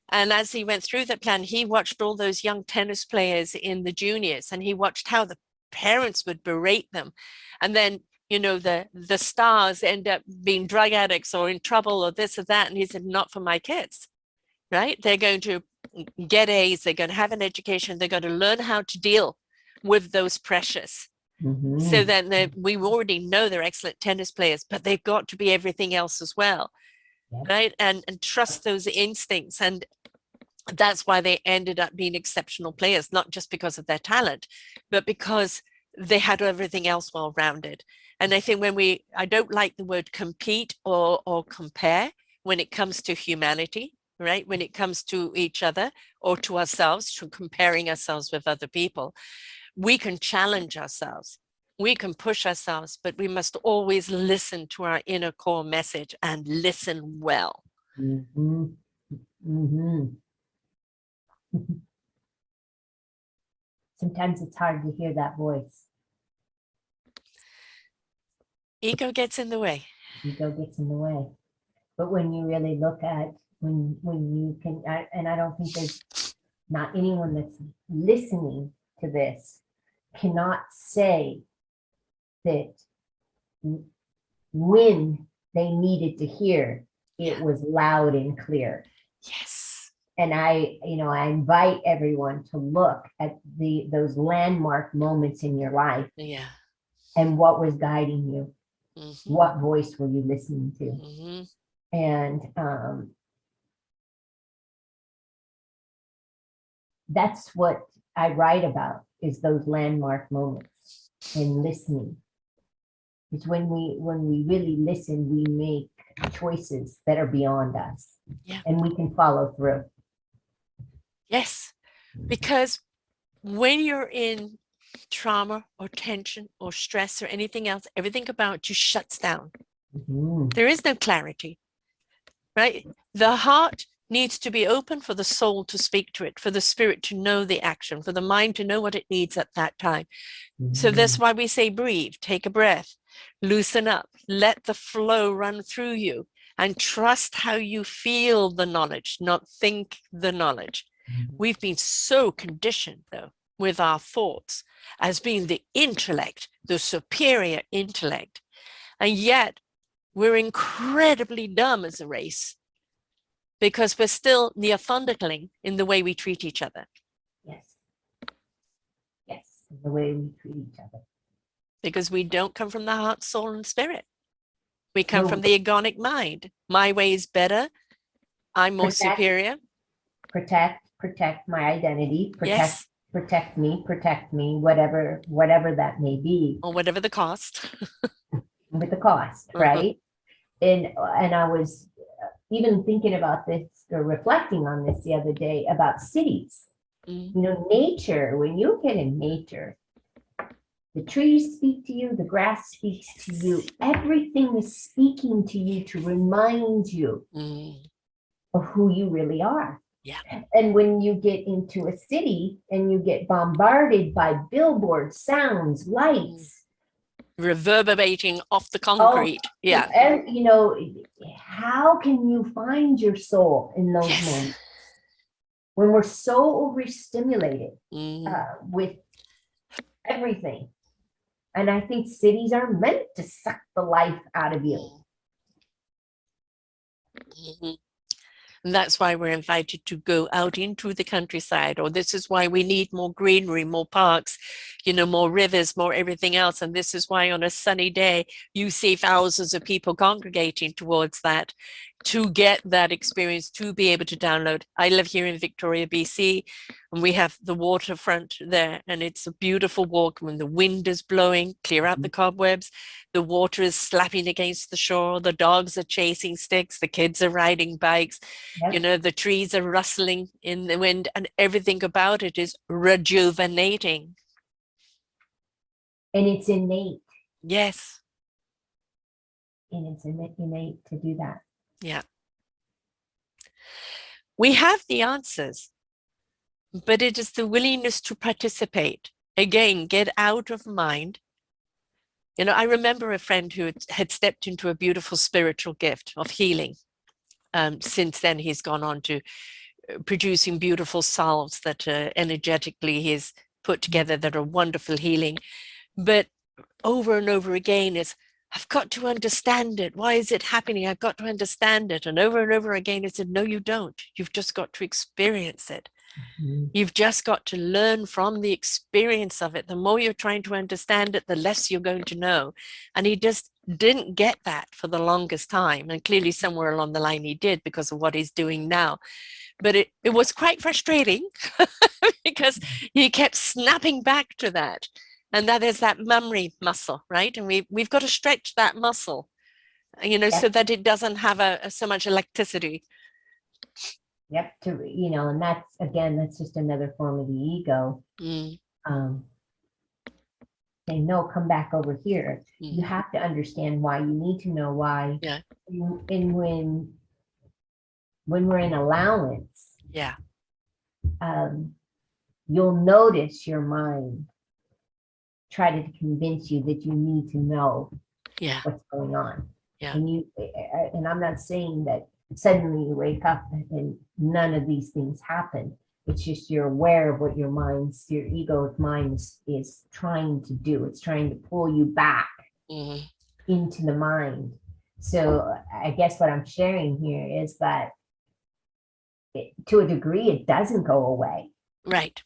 And as he went through that plan, he watched all those young tennis players in the juniors, and he watched how the parents would berate them. And then, you know, the stars end up being drug addicts or in trouble or this or that. And he said, not for my kids, right? They're going to get A's, they're going to have an education, they're going to learn how to deal with those pressures. Mm-hmm. So then we already know they're excellent tennis players, but they've got to be everything else as well. Yeah. Right. And trust those instincts. And that's why they ended up being exceptional players, not just because of their talent, but because they had everything else well rounded. And I think I don't like the word compete or compare when it comes to humanity, right? When it comes to each other or to ourselves, to comparing ourselves with other people, we can challenge ourselves. We can push ourselves, but we must always listen to our inner core message and listen well. Mm-hmm. Mm-hmm. Sometimes it's hard to hear that voice. Ego gets in the way. Ego gets in the way. But when you really look at, when you can, and I don't think there's not anyone that's listening to this cannot say that when they needed to hear, it was loud and clear. Yes. And I invite everyone to look at those landmark moments in your life. Yeah. And what was guiding you? Mm-hmm. What voice were you listening to? Mm-hmm. And that's what I write about, is those landmark moments and listening. It's when we really listen, we make choices that are beyond us. Yeah. And we can follow through. Yes, because when you're in trauma or tension or stress or anything else, everything about you shuts down. Mm-hmm. There is no clarity, right? The heart needs to be open for the soul to speak to it, for the spirit to know the action, for the mind to know what it needs at that time. Mm-hmm. So that's why we say breathe, take a breath, loosen up, let the flow run through you, and trust how you feel the knowledge, not think the knowledge. Mm-hmm. We've been so conditioned, though, with our thoughts as being the intellect, the superior intellect. And yet we're incredibly dumb as a race because we're still Neanderthalic in the way we treat each other. Yes. Yes, the way we treat each other. because we don't come from the heart, soul, and spirit. We come No, from the egonic mind. My way is better. I'm more superior. protect my identity, Yes. protect me, whatever that may be, Or whatever the cost. with the cost, right? And I was even thinking about this or reflecting on this the other day about cities. Mm. You know, nature, when you get in nature, the trees speak to you, the grass speaks to you, everything is speaking to you to remind you of who you really are. Yeah. And when you get into a city and you get bombarded by billboards, sounds, lights, reverberating off the oh, concrete. Yeah. and you know, how can you find your soul in those Yes. moments when we're so overstimulated with everything? And I think cities are meant to suck the life out of you. And that's why we're invited to go out into the countryside, or this is why we need more greenery, more parks, you know, more rivers, more everything else. And this is why on a sunny day, you see thousands of people congregating towards that to get that experience, to be able to download. I live here in Victoria, BC, and we have the waterfront there, and it's a beautiful walk when the wind is blowing, clear out the cobwebs, the water is slapping against the shore, the dogs are chasing sticks, the kids are riding bikes, you know, the trees are rustling in the wind, and everything about it is rejuvenating. And it's innate. Yes. And it's innate to do that. Yeah. We have the answers, but it is the willingness to participate. Again, get out of mind. You know, I remember a friend who had stepped into a beautiful spiritual gift of healing. Since then, he's gone on to producing beautiful salves that energetically he's put together that are wonderful healing. But over and over again is, I've got to understand it. Why is it happening? I've got to understand it. And over again, it said, no, you don't. You've just got to experience it. You've just got to learn from the experience of it. The more you're trying to understand it, the less you're going to know. And he just didn't get that for the longest time. And clearly somewhere along the line he did because of what he's doing now. But it was quite frustrating because he kept snapping back to that. And that is that memory muscle, right? And we've got to stretch that muscle, you know, so that it doesn't have so much electricity. Yep. You know, and that's, again, that's just another form of the ego. Saying, no, come back over here. You have to understand why. You need to know why. Yeah. And when we're in allowance, you'll notice your mind try to convince you that you need to know what's going on. And I'm not saying that suddenly you wake up and none of these things happen. It's just you're aware of what your ego's mind is trying to do. It's trying to pull you back into the mind. So I guess what I'm sharing here is that to a degree, it doesn't go away. Right.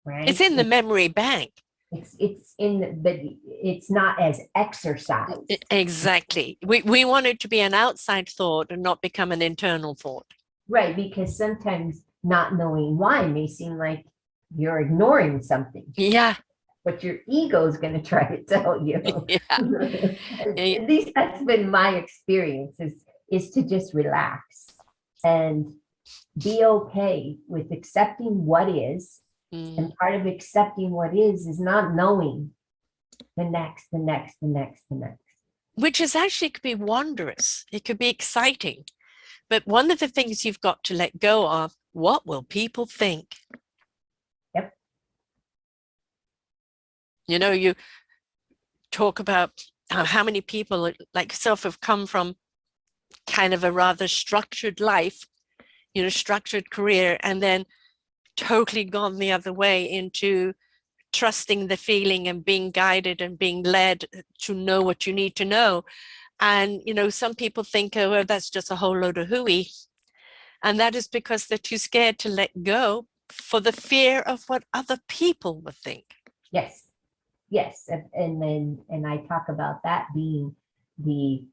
Right. It's in the memory bank. It's in but it's not as exercised. Exactly. We want it to be an outside thought and not become an internal thought. Right, because sometimes not knowing why may seem like you're ignoring something. Yeah. But your ego is going to try to tell you. At least that's been my experience is to just relax and be okay with accepting what is. And part of accepting what is not knowing the next. Which is actually could be wondrous. It could be exciting. But one of the things you've got to let go of, what will people think? Yep. You know, you talk about how many people like yourself have come from kind of a rather structured life, you know, structured career, and then totally gone the other way into trusting the feeling and being guided and being led to know what you need to know. And, you know, some people think, oh, well, that's just a whole load of hooey. And that is because they're too scared to let go for the fear of what other people would think. Yes. Yes, and I talk about that being the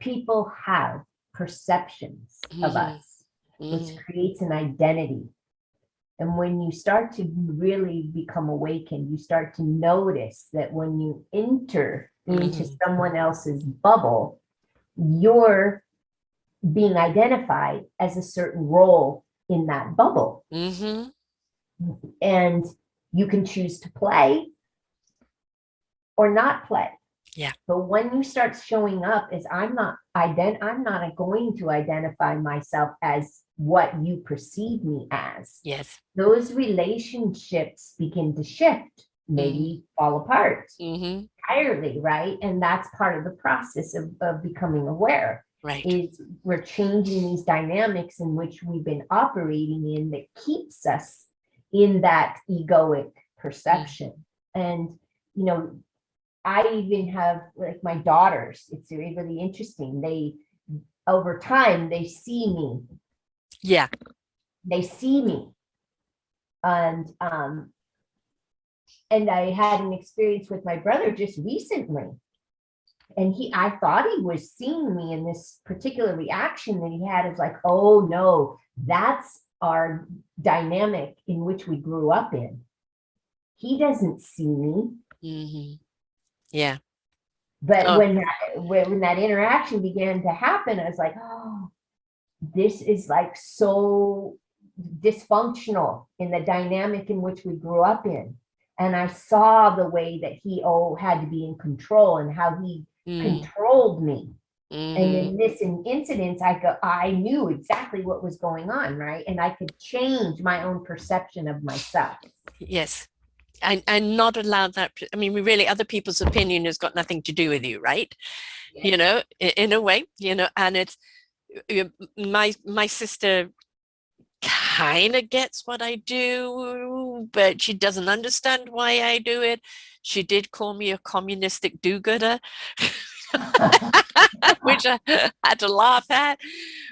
people have perceptions of Mm-hmm. us, which Mm-hmm. creates an identity. And when you start to really become awakened, you start to notice that when you enter into Mm-hmm. someone else's bubble, you're being identified as a certain role in that bubble. Mm-hmm. And you can choose to play or not play. Yeah. But when you start showing up as I'm not going to identify myself as what you perceive me as. Yes. Those relationships begin to shift, Mm-hmm. maybe fall apart Mm-hmm. entirely, right? And that's part of the process of becoming aware. Right. Is we're changing these dynamics in which we've been operating in that keeps us in that egoic perception. And you know, I even have like my daughters, it's really interesting. They over time they see me. Yeah. They see me. And I had an experience with my brother just recently. And I thought he was seeing me in this particular reaction that he had is like, oh no, that's our dynamic in which we grew up in. He doesn't see me. Mm-hmm. Yeah. But Oh, when that interaction began to happen, I was like, oh, this is like so dysfunctional in the dynamic in which we grew up in. And I saw the way that he had to be in control and how he controlled me. And mm-hmm. in this incident, I knew exactly what was going on, right? And I could change my own perception of myself. Yes. And not allow that. I mean, we really, other people's opinion has got nothing to do with you, right? Yes. You know, in a way, you know, and it's my sister kind of gets what I do, but she doesn't understand why I do it. She did call me a communistic do-gooder, which I had to laugh at.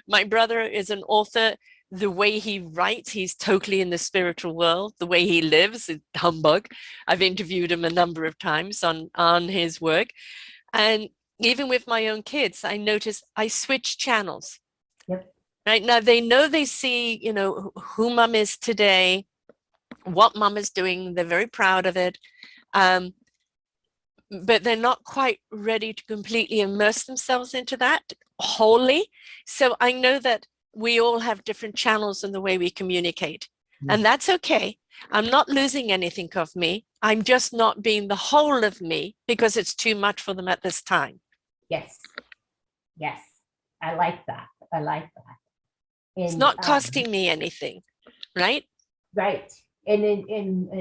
My brother is an author. The way he writes, he's totally in the spiritual world. The way he lives, is humbug. I've interviewed him a number of times on his work. And even with my own kids, I notice I switch channels. Yep. Right now, they know they see, you know, who mom is today, what mom is doing. They're very proud of it. But they're not quite ready to completely immerse themselves into that wholly. So I know that we all have different channels in the way we communicate, and that's okay. I'm not losing anything of me. I'm just not being the whole of me because it's too much for them at this time. Yes. Yes. I like that. I like that. It's And not costing me anything, right? right. And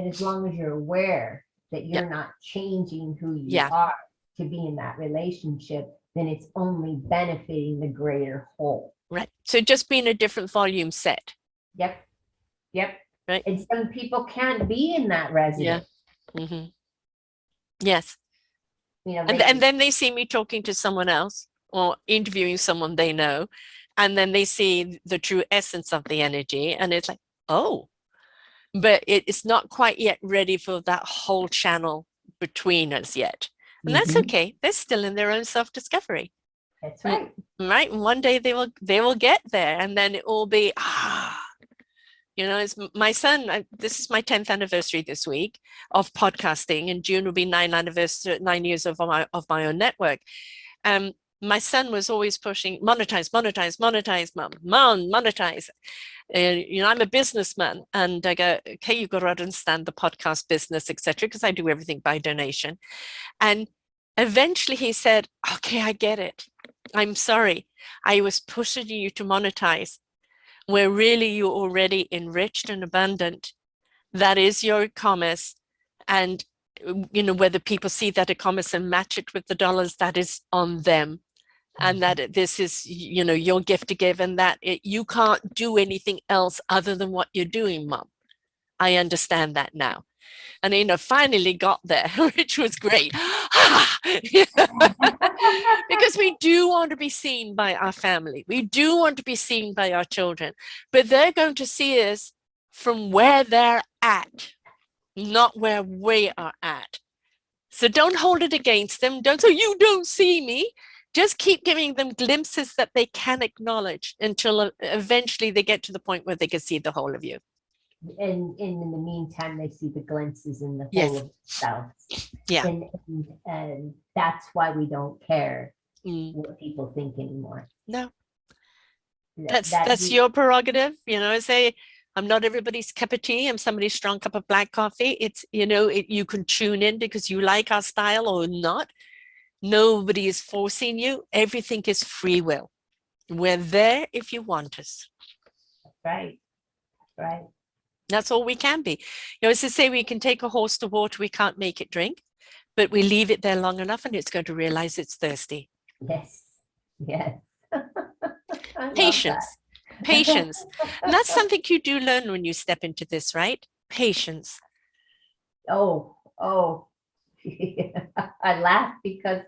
as long as you're aware that Yeah. you're not changing who you Yeah. are to be in that relationship, then it's only benefiting the greater whole. Right. So just being a different volume set. Yep. Yep. Right. And some people can't be in that Yeah. resonance. Mm-hmm. Yes. You know, And then they see me talking to someone else or interviewing someone they know, and then they see the true essence of the energy, and it's like, oh, but it's not quite yet ready for that whole channel between us yet. And that's Mhm. okay. They're still in their own self-discovery. That's right. Right. And one day they will get there, and then it will be you know, it's my son. This is my 10th anniversary this week of podcasting. In June will be 9 years of my own network. Um, my son was always pushing monetize, monetize, monetize, mom, monetize. You know, I'm a businessman, and I go, okay, you've got to understand the podcast business, etc., because I do everything by donation. And eventually he said, okay, I get it. I'm sorry. I was pushing you to monetize where really you're already enriched and abundant. That is your commerce. And, you know, whether people see that a commerce and match it with the dollars, that is on them. And that this is, you know, your gift to give, and that you can't do anything else other than what you're doing, mom. I understand that now. And, you know, finally got there, which was great. Because we do want to be seen by our family. We do want to be seen by our children, but they're going to see us from where they're at, not where we are at. So don't hold it against them. Don't say, you don't see me. Just keep giving them glimpses that they can acknowledge until eventually they get to the point where they can see the whole of you. And in the meantime, they see the glimpses in the whole Yes. of themselves. Yeah. And that's why we don't care Mm. what people think anymore. No, That that's your prerogative. You know, I say, I'm not everybody's cup of tea. I'm somebody's strong cup of black coffee. It's, you know, you can tune in because you like our style or not. Nobody is forcing you. Everything is free will. We're there if you want us. right, right. That's all we can be. You know, it's to say we can take a horse to water, we can't make it drink, but we leave it there long enough and it's going to realize it's thirsty. Yes, yes. I love Patience, that. patience. And that's something you do learn when you step into this, right? Patience. Oh, oh. I laugh because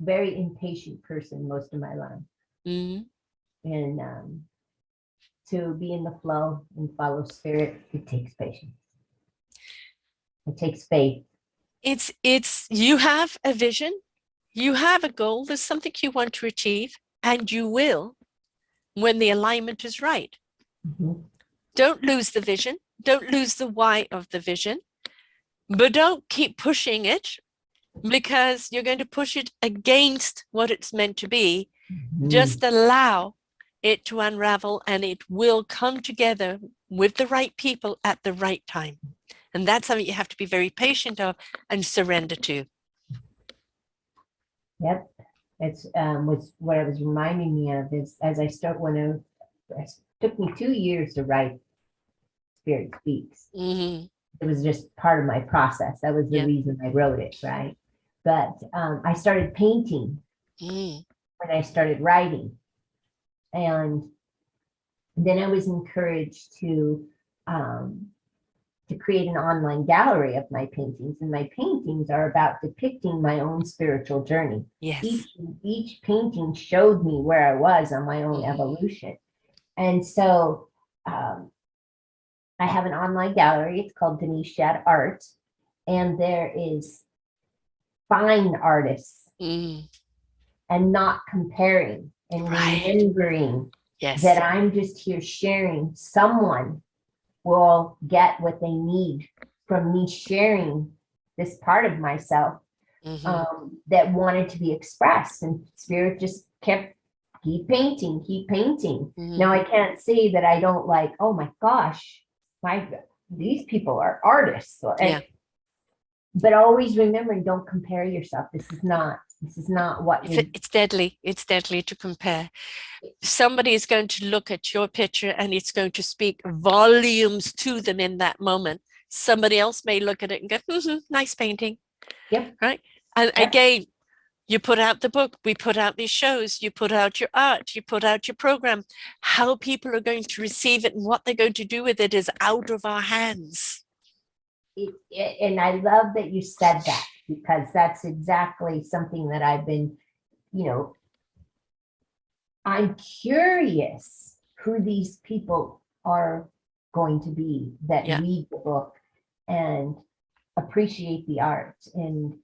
very impatient person most of my life. Mm. And to be in the flow and follow spirit, it takes patience. It takes faith. It's you have a vision, you have a goal, there's something you want to achieve, and you will when the alignment is right. Mm-hmm. Don't lose the vision, don't lose the why of the vision, but don't keep pushing it because you're going to push it against what it's meant to be. Mm-hmm. Just allow it to unravel and it will come together with the right people at the right time. And that's something you have to be very patient of and surrender to. Yep. It's was what I was reminding me of is as I start when it took me 2 years to write Spirit Speaks. Mm-hmm. It was just part of my process. That was the reason I wrote it, right? But I started painting when I started writing. And then I was encouraged to create an online gallery of my paintings. And my paintings are about depicting my own spiritual journey. Yes. Each painting showed me where I was on my own evolution. And so I have an online gallery. It's called Denise Schaad Art. And there is fine artists and not comparing and remembering that I'm just here sharing. Someone will get what they need from me sharing this part of myself that wanted to be expressed. And spirit just keep painting. Now I can't say that I don't like, oh my gosh, these people are artists. But always remembering, don't compare yourself. This is not what it's deadly. It's deadly to compare. Somebody is going to look at your picture and it's going to speak volumes to them in that moment. Somebody else may look at it and go, nice painting. Yep. Right. And again, you put out the book, we put out these shows, you put out your art, you put out your program. How people are going to receive it and what they're going to do with it is out of our hands. And I love that you said that, because that's exactly something that I've been, I'm curious who these people are going to be that read the book and appreciate the art and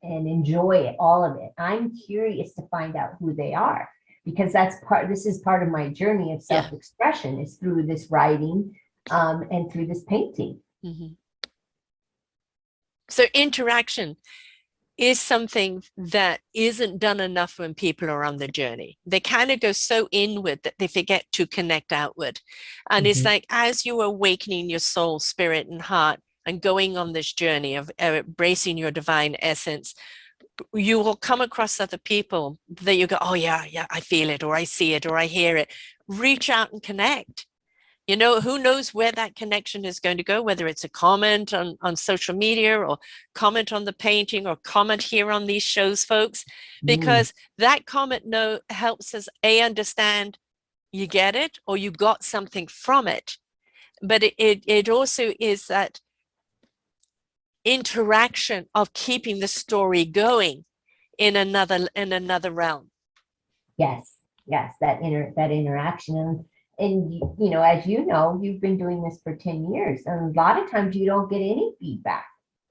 enjoy it, all of it. I'm curious to find out who they are, because this is part of my journey of self-expression is through this writing and through this painting. So interaction is something that isn't done enough when people are on the journey. They kind of go so inward that they forget to connect outward. And it's like, as you are awakening your soul, spirit, and heart, and going on this journey of embracing your divine essence, you will come across other people that you go, oh yeah, I feel it, or I see it, or I hear it. Reach out and connect. You know, who knows where that connection is going to go, whether it's a comment on social media or comment on the painting or comment here on these shows, folks, because that comment helps us understand you get it or you got something from it. But it also is that interaction of keeping the story going in another realm. Yes. yes, that interaction. And you know, as you know, you've been doing this for 10 years, and a lot of times you don't get any feedback.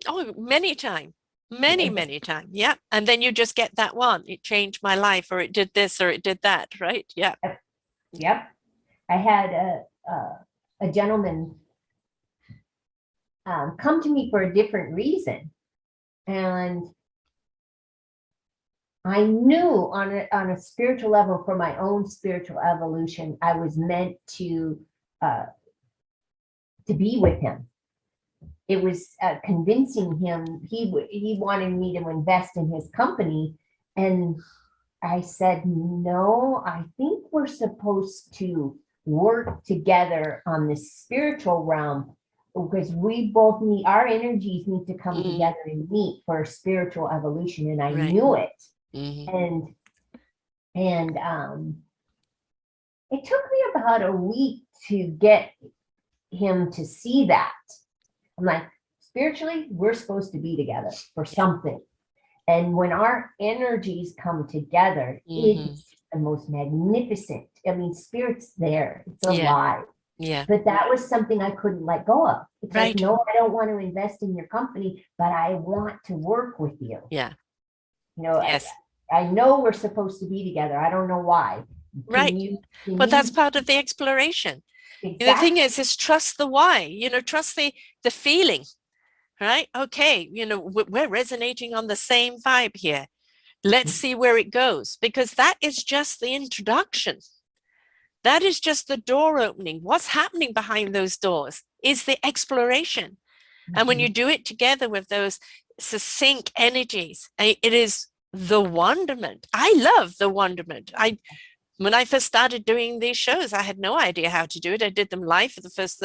Oh, many times. Many, Yeah. many times. Yeah. And then you just get that one. It changed my life, or it did this, or it did that. Right. Yeah. Yep. I had a gentleman come to me for a different reason. And I knew on a spiritual level, for my own spiritual evolution, I was meant uh, to be with him. It was convincing him. He wanted me to invest in his company, and I said, no, I think we're supposed to work together on the spiritual realm, because we both need, our energies need to come together and meet for spiritual evolution. And I Right. knew it. Mm-hmm. And it took me about a week to get him to see that. I'm like, spiritually, we're supposed to be together for something. And when our energies come together, it's the most magnificent. I mean, spirit's there, it's alive. Yeah. But that was something I couldn't let go of. It's Right. like, no, I don't want to invest in your company, but I want to work with you. Yeah. You know, Yes. I know we're supposed to be together. I don't know why. Right. Well, that's part of the exploration. Exactly. The thing is trust the why, you know, trust the feeling, right? Okay, you know, we're resonating on the same vibe here. Let's see where it goes, because that is just the introduction. That is just the door opening. What's happening behind those doors is the exploration. And when you do it together with those succinct energies, it is the wonderment. I love the wonderment. When I first started doing these shows, I had no idea how to do it. I did them live for the first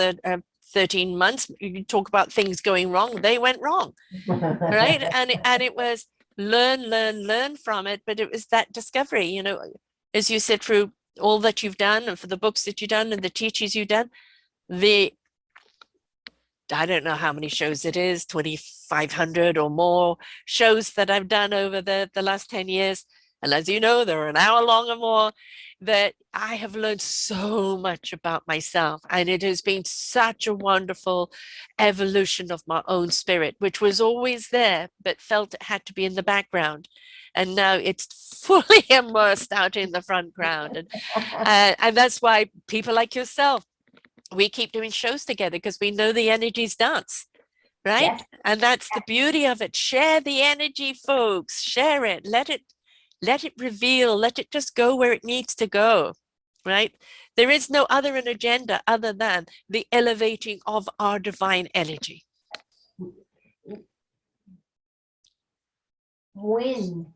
13 months. You talk about things going wrong, they went wrong, right? And it was learn from it. But it was that discovery, you know, as you said, through all that you've done and for the books that you've done and the teachings you've done, I don't know how many shows it is, 2,500 or more shows that I've done over the last 10 years. And as you know, they're an hour long or more, that I have learned so much about myself. And it has been such a wonderful evolution of my own spirit, which was always there, but felt it had to be in the background. And now it's fully immersed out in the front ground. And that's why people like yourself, we keep doing shows together, because we know the energies dance, right? Yes. And that's the beauty of it. Share the energy, folks. Share it. Let it reveal. Let it just go where it needs to go, right? There is no other agenda other than the elevating of our divine energy. When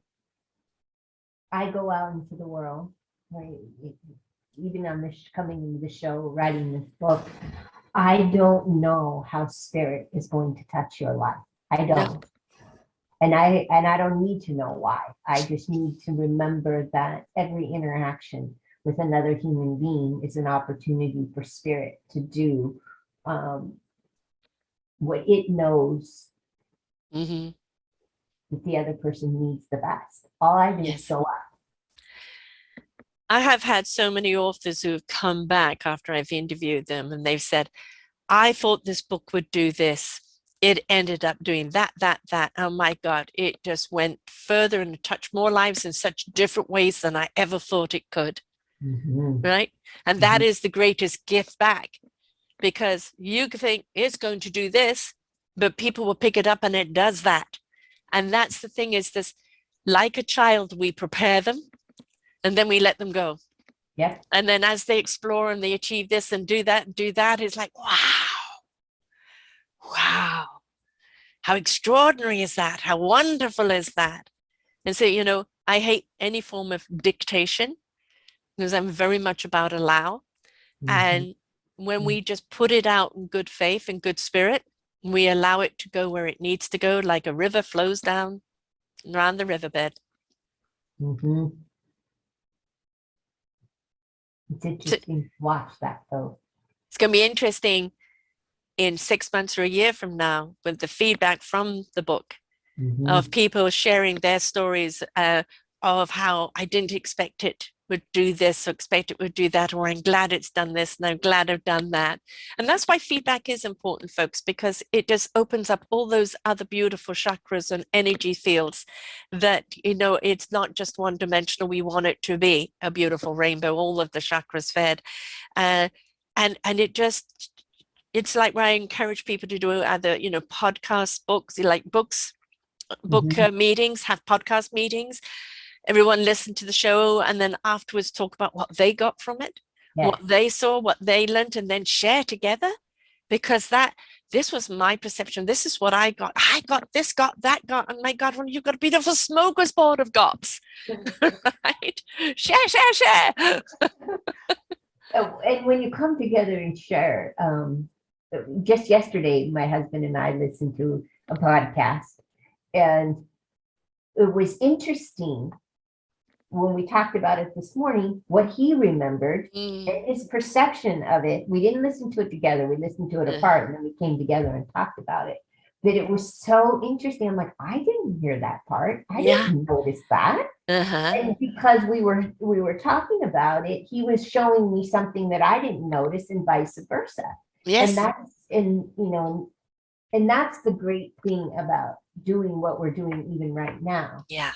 I go out into the world, right, even on this coming into the show, writing this book, I don't know how spirit is going to touch your life. I don't. No. And I don't need to know why. I just need to remember that every interaction with another human being is an opportunity for spirit to do what it knows that the other person needs the best. All I do is show up. I have had so many authors who have come back after I've interviewed them, and they've said, I thought this book would do this. It ended up doing that. Oh my God, it just went further and touched more lives in such different ways than I ever thought it could. Right? And that is the greatest gift back, because you think it's going to do this, but people will pick it up and it does that. And that's the thing, is this, like a child, we prepare them and then we let them go. Yeah. And then as they explore and they achieve this and do that, it's like, wow, how extraordinary is that? How wonderful is that? And so, you know, I hate any form of dictation, because I'm very much about allow. And when we just put it out in good faith and good spirit, we allow it to go where it needs to go, like a river flows down around the riverbed. It's interesting to watch that, though. It's going to be interesting in 6 months or a year from now, with the feedback from the book of people sharing their stories of how I didn't expect it would do this or expect it would do that, or I'm glad it's done this and I'm glad I've done that. And that's why feedback is important, folks, because it just opens up all those other beautiful chakras and energy fields that, it's not just one dimensional. We want it to be a beautiful rainbow, all of the chakras fed. Uh, and it's like where I encourage people to do either, podcasts, books, like books, book Mhm. meetings, have podcast meetings. Everyone listen to the show and then afterwards talk about what they got from it, what Yes. they saw, what they learned, and then share together. Because this was my perception. This is what I got. I got this, got that, got, and my God, when you've got a beautiful smorgasbord of gots, right? Share. Oh, and when you come together and share, just yesterday, my husband and I listened to a podcast, and it was interesting when we talked about it this morning, what he remembered and Mm, his perception of it. We didn't listen to it together, we listened to it apart, and then we came together and talked about it. But it was so interesting. I'm like, I didn't hear that part. I yeah. didn't notice that. Uh-huh. And because we were talking about it, he was showing me something that I didn't notice, and vice versa. And Yes. that's the great thing about doing what we're doing even right now, Yeah.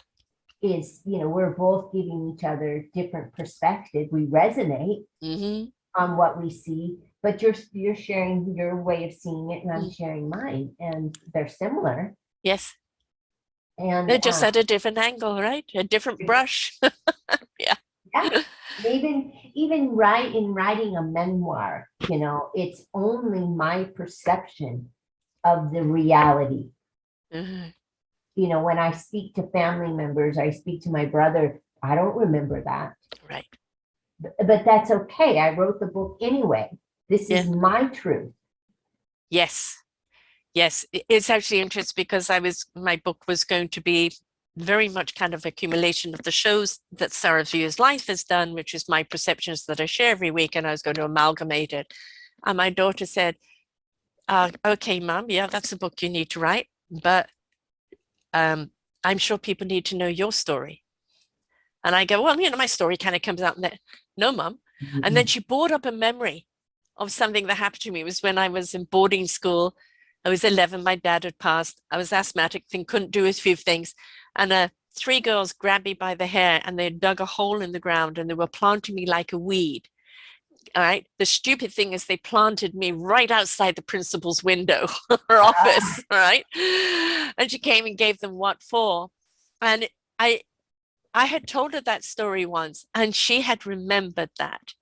is we're both giving each other different perspective. We resonate Mm-hmm. on what we see, but you're sharing your way of seeing it, and I'm sharing mine, and they're similar. Yes. And They're just at a different angle, right? A different brush. Yeah. yeah, even writing a memoir, it's only my perception of the reality. Mhm. When I speak to family members, I speak to my brother, I don't remember that. Right. But that's okay. I wrote the book anyway. This Yeah. is my truth. Yes. Yes. It's actually interesting because my book was going to be very much kind of accumulation of the shows that Sarah View's Life has done, which is my perceptions that I share every week, and I was going to amalgamate it. And my daughter said, okay, Mom, yeah, that's the book you need to write, but um, I'm sure people need to know your story. And I go, well, my story kind of comes out in there. No, Mum. And then she brought up a memory of something that happened to me. It was when I was in boarding school. I was 11. My dad had passed. I was asthmatic and couldn't do a few things. And three girls grabbed me by the hair and they dug a hole in the ground and they were planting me like a weed. All right. The stupid thing is they planted me right outside the principal's window or office. All right. And she came and gave them what for. And I I had told her that story once and she had remembered that,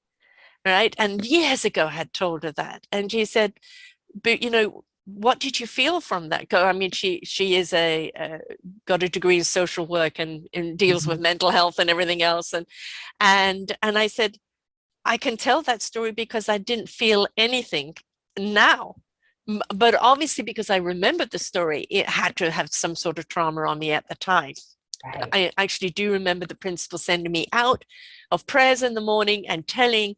right? And years ago had told her that. And she said, but what did you feel from that? I mean, she is got a degree in social work and deals with mental health and everything else. And I said, I can tell that story because I didn't feel anything now. But obviously, because I remembered the story, it had to have some sort of trauma on me at the time. Right. I actually do remember the principal sending me out of prayers in the morning and telling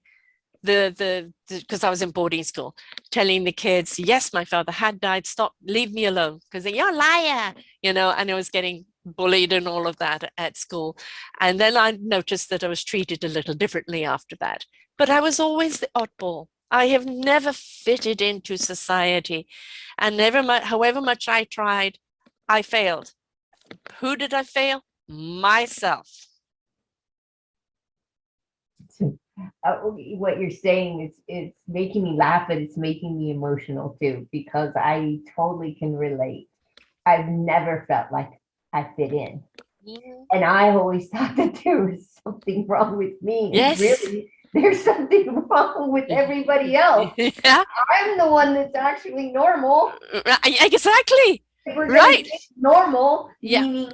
because I was in boarding school, telling the kids, yes, my father had died. Stop, leave me alone, because you're a liar, and I was getting bullied and all of that at school. And then I noticed that I was treated a little differently after that. But I was always the oddball. I have never fitted into society, and however much I tried, I failed. Who did I fail? Myself. What you're saying is it's making me laugh, but it's making me emotional too, because I totally can relate. I've never felt like I fit in. Mhm. And I always thought that there was something wrong with me. And Yes. really, there's something wrong with everybody else. Yeah. I'm the one that's actually normal. Exactly. If we're going to Right. say normal, Yeah. meaning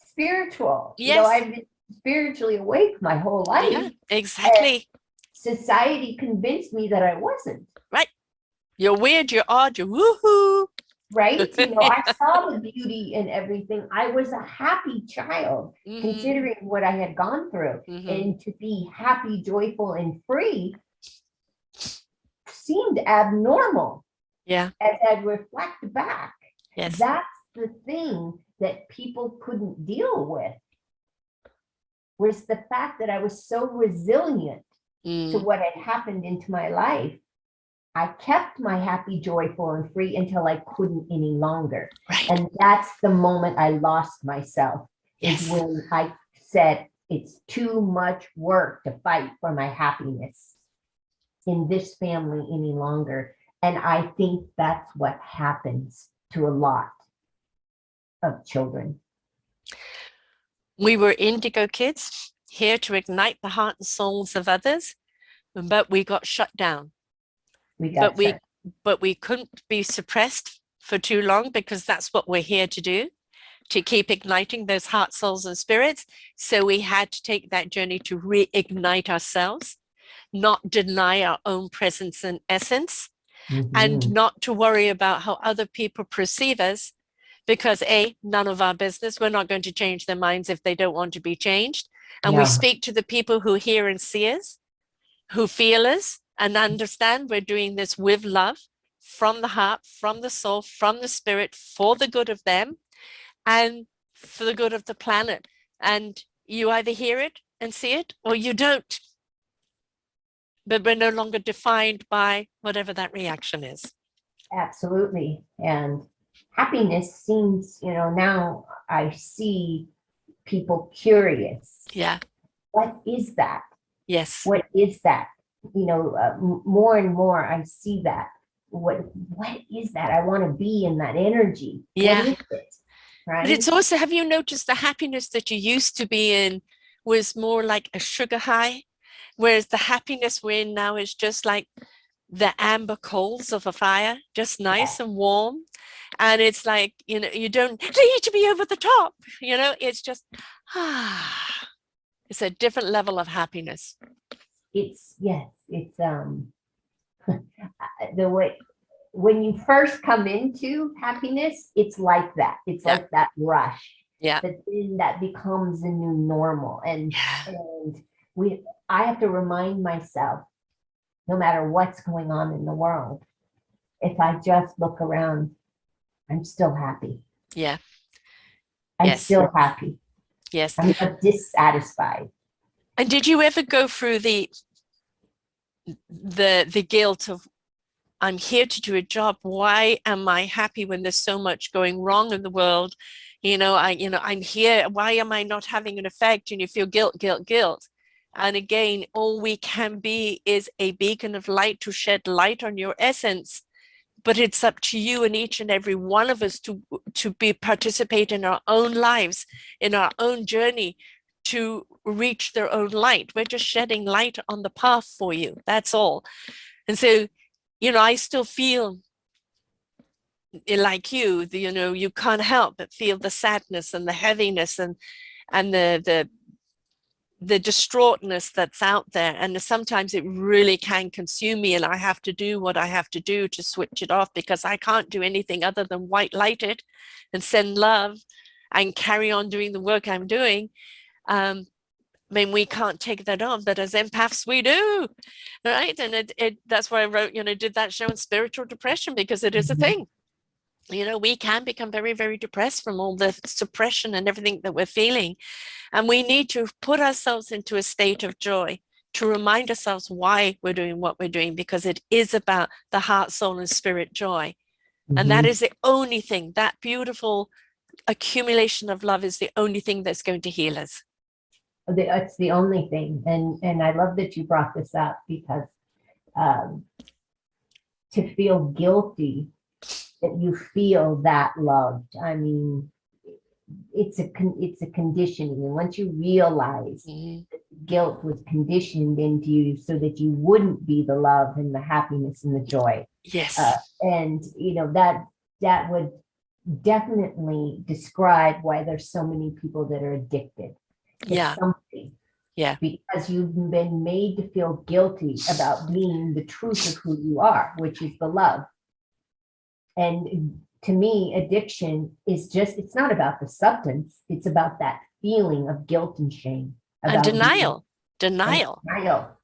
spiritual. Yes. I've been spiritually awake my whole Yeah. life. And Exactly. society convinced me that I wasn't. Right. You're weird. You're odd. You're woohoo. Right? I saw the beauty in everything. I was a happy child, Hmm. considering what I had gone through. Hmm. And to be happy, joyful, and free seemed abnormal Yeah. as I reflect back. Yes. That's the thing that people couldn't deal with. was the fact that I was so resilient to what had happened into my life. I kept my happy, joyful, and free until I couldn't any longer. Right. And that's the moment I lost myself, is Yes. when I said, it's too much work to fight for my happiness in this family any longer. And I think that's what happens to a lot of children. We were indigo kids, here to ignite the heart and souls of others, but we got shut down. But we couldn't be suppressed for too long, because that's what we're here to do, to keep igniting those heart, souls, and spirits. So we had to take that journey to reignite ourselves, not deny our own presence and essence, and not to worry about how other people perceive us, because none of our business. We're not going to change their minds if they don't want to be changed. And we speak to the people who hear and see us, who feel us, and understand we're doing this with love, from the heart, from the soul, from the spirit, for the good of them and for the good of the planet. And you either hear it and see it, or you don't. But we're no longer defined by whatever that reaction is. Absolutely. And happiness seems, now I see people curious. Yeah. What is that? Yes. What is that? More and more I see that. What is that? I want to be in that energy. Yeah. What is it? Right. But it's also, have you noticed the happiness that you used to be in was more like a sugar high, whereas the happiness we're in now is just like the amber coals of a fire, just nice and warm. And it's like, you don't need to be over the top, it's just, it's a different level of happiness. It's the way, when you first come into happiness, it's like that. It's like that rush. Yeah. But then that becomes a new normal. And I have to remind myself, no matter what's going on in the world, if I just look around, I'm still happy. Yeah. I'm still happy. Yes. I'm not dissatisfied. And did you ever go through the guilt of, I'm here to do a job. Why am I happy when there's so much going wrong in the world? I'm here. Why am I not having an effect? And you feel guilt. And again, all we can be is a beacon of light to shed light on your essence. But it's up to you and each and every one of us to participate in our own lives, in our own journey, to reach their own light. We're just shedding light on the path for you. That's all. And so, I still feel like you can't help but feel the sadness and the heaviness and the distraughtness that's out there. And sometimes it really can consume me, and I have to do what I have to do to switch it off, because I can't do anything other than white light it and send love and carry on doing the work I'm doing. We can't take that on, but as empaths, we do, right? And that's why I wrote, did that show on spiritual depression, because it is a thing. We can become very, very depressed from all the suppression and everything that we're feeling. And we need to put ourselves into a state of joy, to remind ourselves why we're doing what we're doing, because it is about the heart, soul, and spirit joy. And that is the only thing, that beautiful accumulation of love is the only thing that's going to heal us. It's the only thing. And I love that you brought this up, because to feel guilty that you feel that loved, I mean, it's a conditioning. And once you realize that guilt was conditioned into you so that you wouldn't be the love and the happiness and the joy. Yes. And that would definitely describe why there's so many people that are addicted to something. Yeah. Because you've been made to feel guilty about being the truth of who you are, which is the love. And to me, addiction is it's not about the substance. It's about that feeling of guilt and shame. And denial about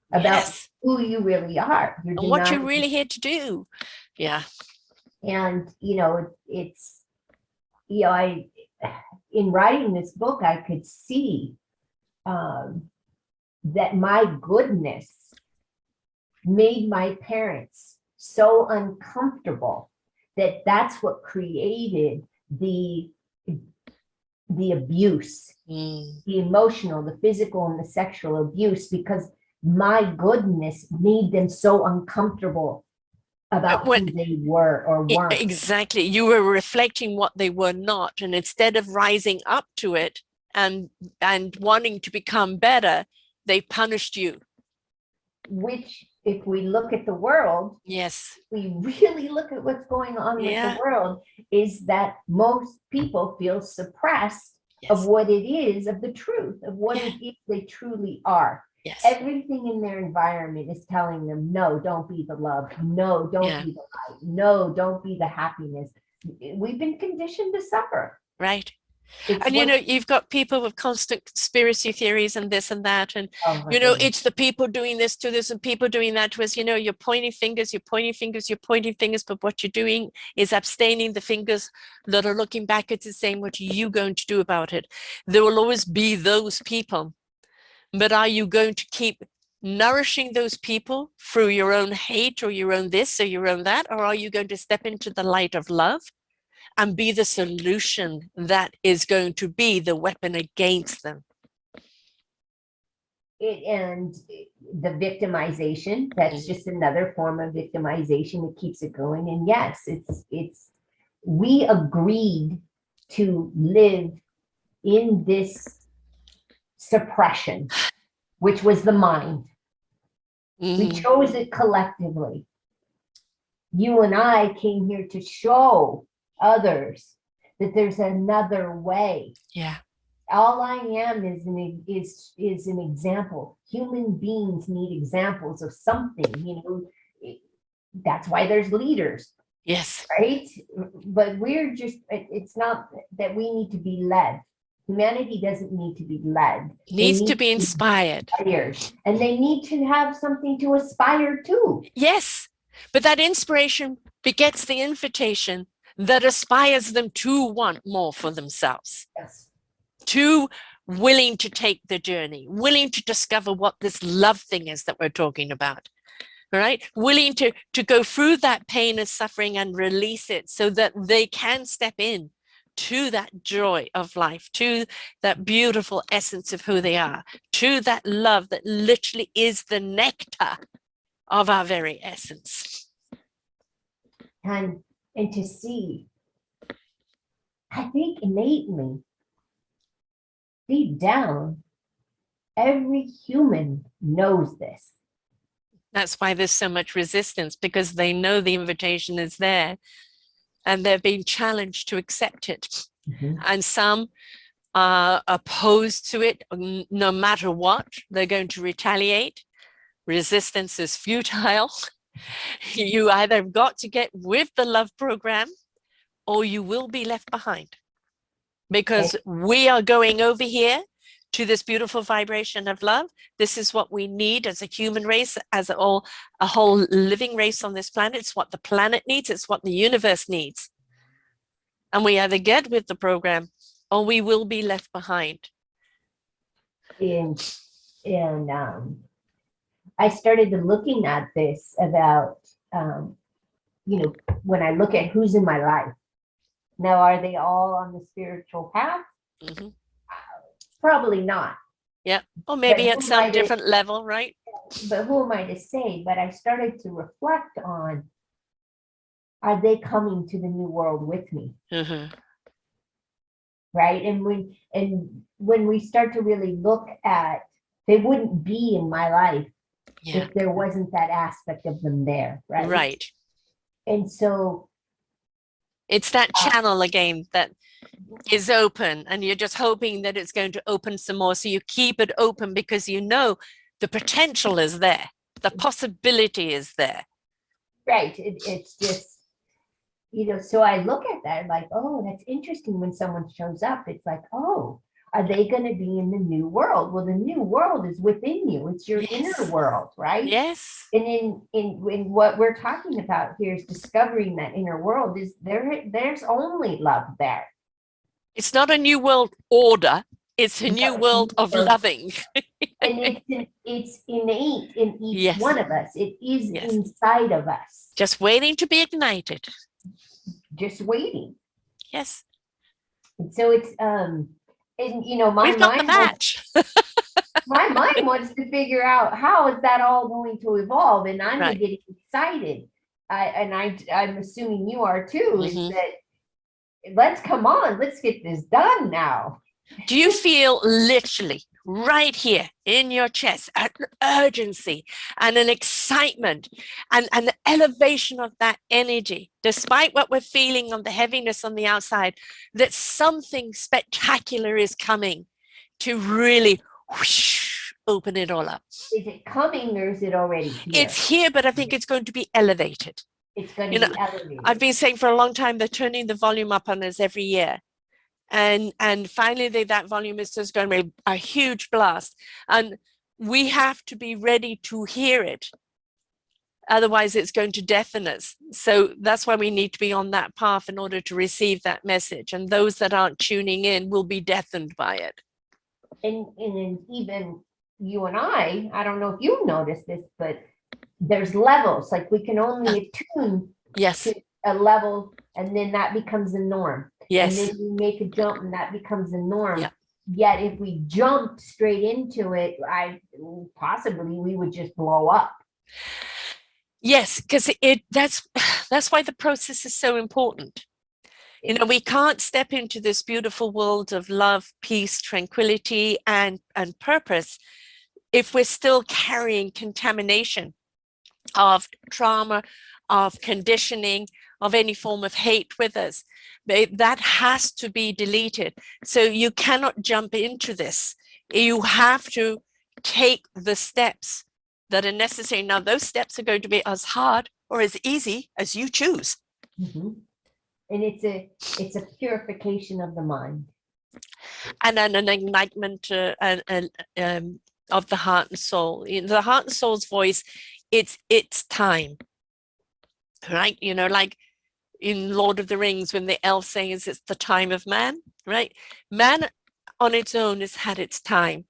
who you really are. And what you're really here to do. Yeah. And, in writing this book, I could see that my goodness made my parents so uncomfortable that that's what created the abuse, the emotional, the physical, and the sexual abuse, because my goodness made them so uncomfortable about When, who they were or weren't. exactly. You were reflecting what they were not. And instead of rising up to it and wanting to become better, they punished you. Which, if we look at the world, Yes. we really look at what's going on with Yeah. the world, is that most people feel suppressed of Yes. what it is, of the truth, of what it is they truly are. Yes. Everything in their environment is telling them, no, don't be the love. No, don't be the light. No, don't be the happiness. We've been conditioned to suffer. Right. It's And, you've got people with constant conspiracy theories and this and that. And, oh my goodness. it's the people doing this to this and people doing that to us. You're pointing fingers, but what you're doing is abstaining the fingers that are looking backwards and saying, what are you going to do about it? There will always be those people. But are you going to keep nourishing those people through your own hate or your own this or your own that? Or are you going to step into the light of love and be the solution that is going to be the weapon against them? And the victimization, that's just another form of victimization that keeps it going. And yes, we agreed to live in this suppression, which was the mind. We chose it collectively. You and I came here to show others that there's another way. Yeah. All I am is an example. Human beings need examples of something, that's why there's leaders. Yes. Right? But it's not that we need to be led. Humanity doesn't need to be led. Needs to be inspired. And they need to have something to aspire to. Yes. But that inspiration begets the invitation that aspires them to want more for themselves. Yes. To willing to take the journey, willing to discover what this love thing is that we're talking about, right? Willing to go through that pain and suffering and release it so that they can step in to that joy of life, to that beautiful essence of who they are, to that love that literally is the nectar of our very essence. And to see, I think innately, deep down, every human knows this. That's why there's so much resistance, because they know the invitation is there and they're being challenged to accept it. And some are opposed to it no matter what. They're going to retaliate. Resistance is futile. You either got to get with the love program or you will be left behind, because we are going over here to this beautiful vibration of love. This is what we need as a human race, as a whole living race on this planet. It's what the planet needs. It's what the universe needs. And we either get with the program or we will be left behind. And I started looking at this about, when I look at who's in my life. Now, are they all on the spiritual path? Probably not. Yeah. Or maybe at some different level, right? But who am I to say? But I started to reflect on, are they coming to the new world with me? Right? And when we start to really look at, they wouldn't be in my life if there wasn't that aspect of them there, right? Right. And so it's that channel again that is open, and you're just hoping that it's going to open some more. So you keep it open because the potential is there. The possibility is there. Right. It's just, so I look at that like, oh, that's interesting. When someone shows up, it's like, oh, are they going to be in the new world? Well, the new world is within you. It's your inner world, right? Yes. And in what we're talking about here is discovering that inner world. There's only love there. It's not a new world order. It's a new No, world of no. loving. And it's innate in each Yes, one of us. It is yes. inside of us, Just waiting to be ignited. just waiting. Yes, And so it's and you know, we've got the match. my mind wants to figure out how is that all going to evolve, and I'm Right. getting excited. I'm assuming you are too. Is Mhm. that let's come on, let's get this done now. Do you feel literally right here in your chest an urgency and an excitement and the elevation of that energy, despite what we're feeling on the heaviness on the outside, that something spectacular is coming to really whoosh, open it all up? Is it coming or is it already here? It's here, but I think it's going to be elevated. It's going You to know, be I've elevated. been saying for a long time, they're turning the volume up on us every year. And finally that volume is just going to be a huge blast, and we have to be ready to hear it, otherwise it's going to deafen us. So that's why we need to be on that path in order to receive that message, and those that aren't tuning in will be deafened by it. And then even you and I don't know if you've noticed this, but there's levels. Like we can only attune Yes, to a level, and then that becomes the norm. And yes, then we make a jump, and that becomes the norm. yeah, Yet if we jumped straight into it, possibly we would just blow up. yes, because that's why the process is so important. You know, we can't step into this beautiful world of love, peace, tranquility, and purpose if we're still carrying contamination of trauma, of conditioning, of any form of hate with us. That has to be deleted. So you cannot jump into this. You have to take the steps that are necessary. Now, those steps are going to be as hard or as easy as you choose. Mm-hmm. And it's a purification of the mind. And then an enlightenment of the heart and soul. The heart and soul's voice, it's time, right? You know, like in Lord of the Rings, when the elf says it's the time of man, right? Man on its own has had its time.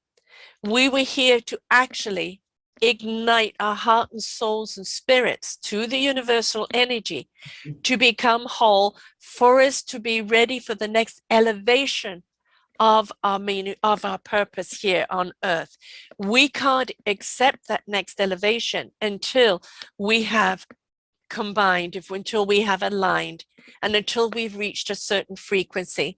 We were here to actually ignite our heart and souls and spirits to the universal energy to become whole, for us to be ready for the next elevation of our meaning, of our purpose here on earth. We can't accept that next elevation until we have combined, until we have aligned, and until we've reached a certain frequency.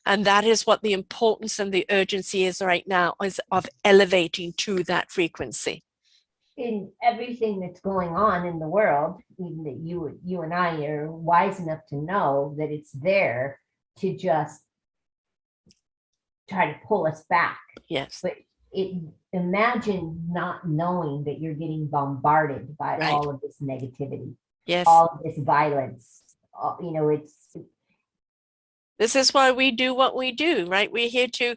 And that is what the importance and the urgency is right now, is of elevating to that frequency. In everything that's going on in the world, even that you and I are wise enough to know that it's there to just try to pull us back. Yes. But imagine not knowing that you're getting bombarded by Right. all of this negativity, Yes. all of this violence. You know, This is why we do what we do, right? We're here to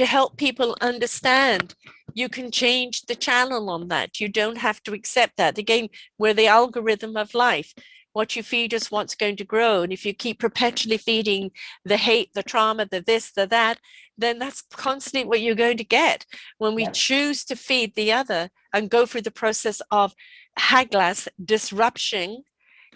help people understand. You can change the channel on that. You don't have to accept that. Again, we're the algorithm of life. What you feed is what's going to grow. And if you keep perpetually feeding the hate, the trauma, the this, the that, then that's constantly what you're going to get. When we choose to feed the other and go through the process of Haglas disruption,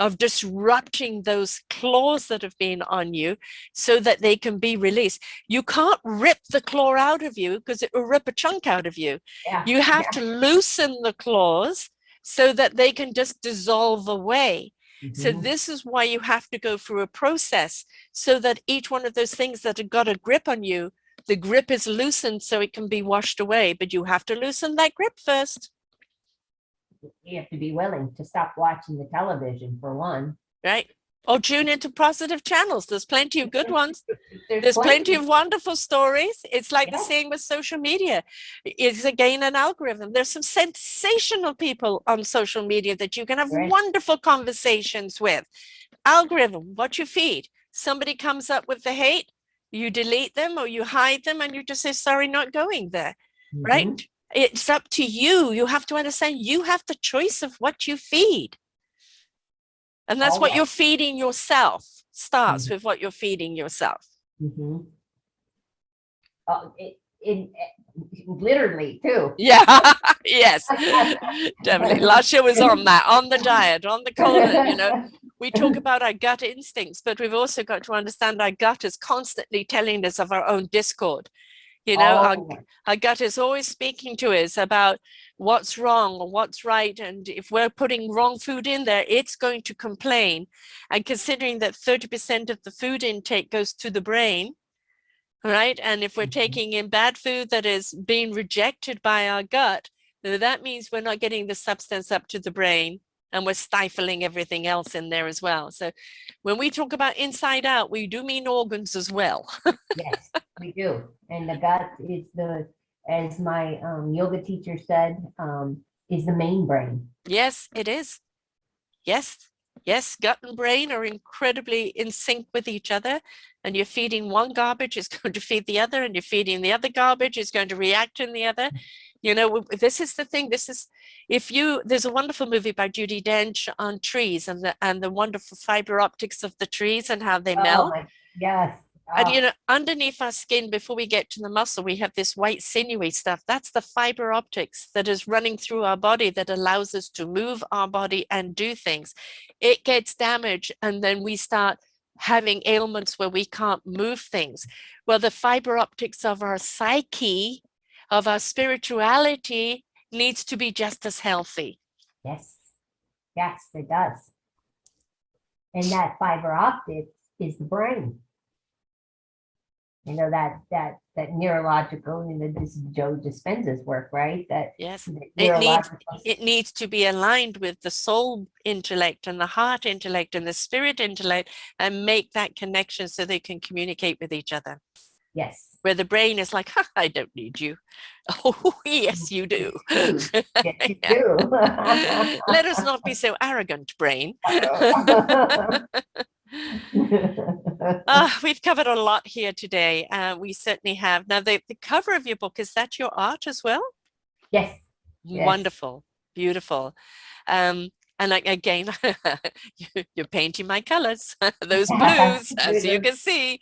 of disrupting those claws that have been on you so that they can be released. You can't rip the claw out of you because it will rip a chunk out of you. You have to loosen the claws so that they can just dissolve away. So this is why you have to go through a process so that each one of those things that have got a grip on you, the grip is loosened so it can be washed away, but you have to loosen that grip first. You have to be willing to stop watching the television, for one. Right. Or tune into positive channels. There's plenty of good ones. There's plenty of wonderful stories. It's like the same with social media. It's again an algorithm. There's some sensational people on social media that you can have wonderful conversations with. Algorithm, what you feed. Somebody comes up with the hate, you delete them or you hide them and you just say, sorry, not going there. Right? It's up to you. You have to understand you have the choice of what you feed. And that's what you're feeding yourself. Starts with what you're feeding yourself. in literally too. Yeah, yes, definitely. Lasha was on the diet, on the colon, We talk about our gut instincts, but we've also got to understand our gut is constantly telling us of our own discord. Oh, Our gut is always speaking to us about what's wrong or what's right. And if we're putting wrong food in there, it's going to complain. And considering that 30% of the food intake goes to the brain, right? And if we're taking in bad food that is being rejected by our gut, that means we're not getting the substance up to the brain, and we're stifling everything else in there as well. So when we talk about inside out, we do mean organs as well. yes, we do. And the gut is as my yoga teacher said, is the main brain. Yes, it is. Yes, yes, gut and brain are incredibly in sync with each other. And you're feeding one garbage, it's going to feed the other, and you're feeding the other garbage, it's going to react in the other. This is the thing. There's a wonderful movie by Judi Dench on trees and the wonderful fiber optics of the trees and how they melt. Yes. And underneath our skin, before we get to the muscle, we have this white sinewy stuff. That's the fiber optics that is running through our body that allows us to move our body and do things. It gets damaged, and then we start having ailments where we can't move things. Well, the fiber optics of our psyche, of our spirituality, needs to be just as healthy. Yes. Yes, it does. And that fiber optics is the brain. That neurological, this is Joe Dispenza's work, right? That yes, it needs to be aligned with the soul intellect and the heart intellect and the spirit intellect, and make that connection so they can communicate with each other. Yes. Where the brain is like, I don't need you. Oh, yes, you do. Yes, you do. Let us not be so arrogant, brain. We've covered a lot here today. We certainly have. Now, the cover of your book, is that your art as well? Yes. Wonderful. Beautiful. And again, you're painting my colors, those blues, as you can see.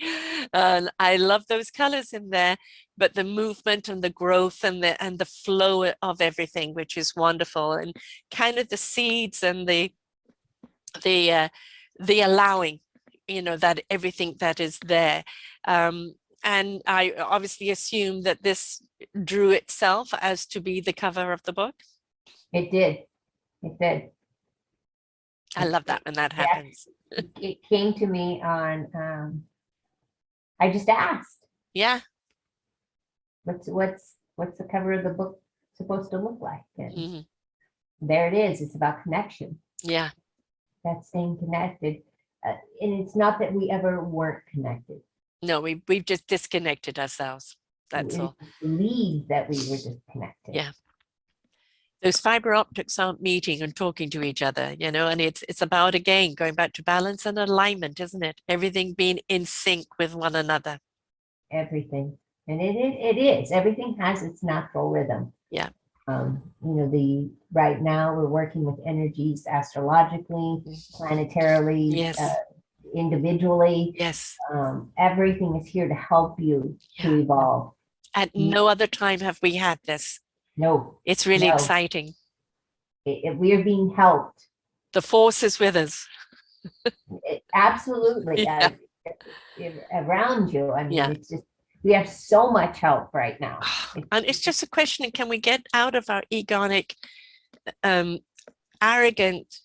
I love those colors in there, but the movement and the growth and the flow of everything, which is wonderful, and kind of the seeds and the allowing, that everything that is there. And I obviously assume that this drew itself as to be the cover of the book. It did. It did. I love that when that happens. It came to me on, I just asked. Yeah. What's the cover of the book supposed to look like? And there it is. It's about connection. Yeah. That's staying connected. And it's not that we ever weren't connected. No, we've just disconnected ourselves. That's all. Believe that we were disconnected. Yeah. Those fiber optics aren't meeting and talking to each other, and it's about, again, going back to balance and alignment, isn't it? Everything being in sync with one another. Everything. And it is. Everything has its natural rhythm. Yeah. Right now we're working with energies astrologically, planetarily, yes. Individually. Yes. Everything is here to help you to evolve. At no other time have we had this. No. It's really exciting. We're being helped. The force is with us. Absolutely. Yeah. Around you. I mean, it's just, we have so much help right now. And it's just a question of, can we get out of our egoic, arrogant,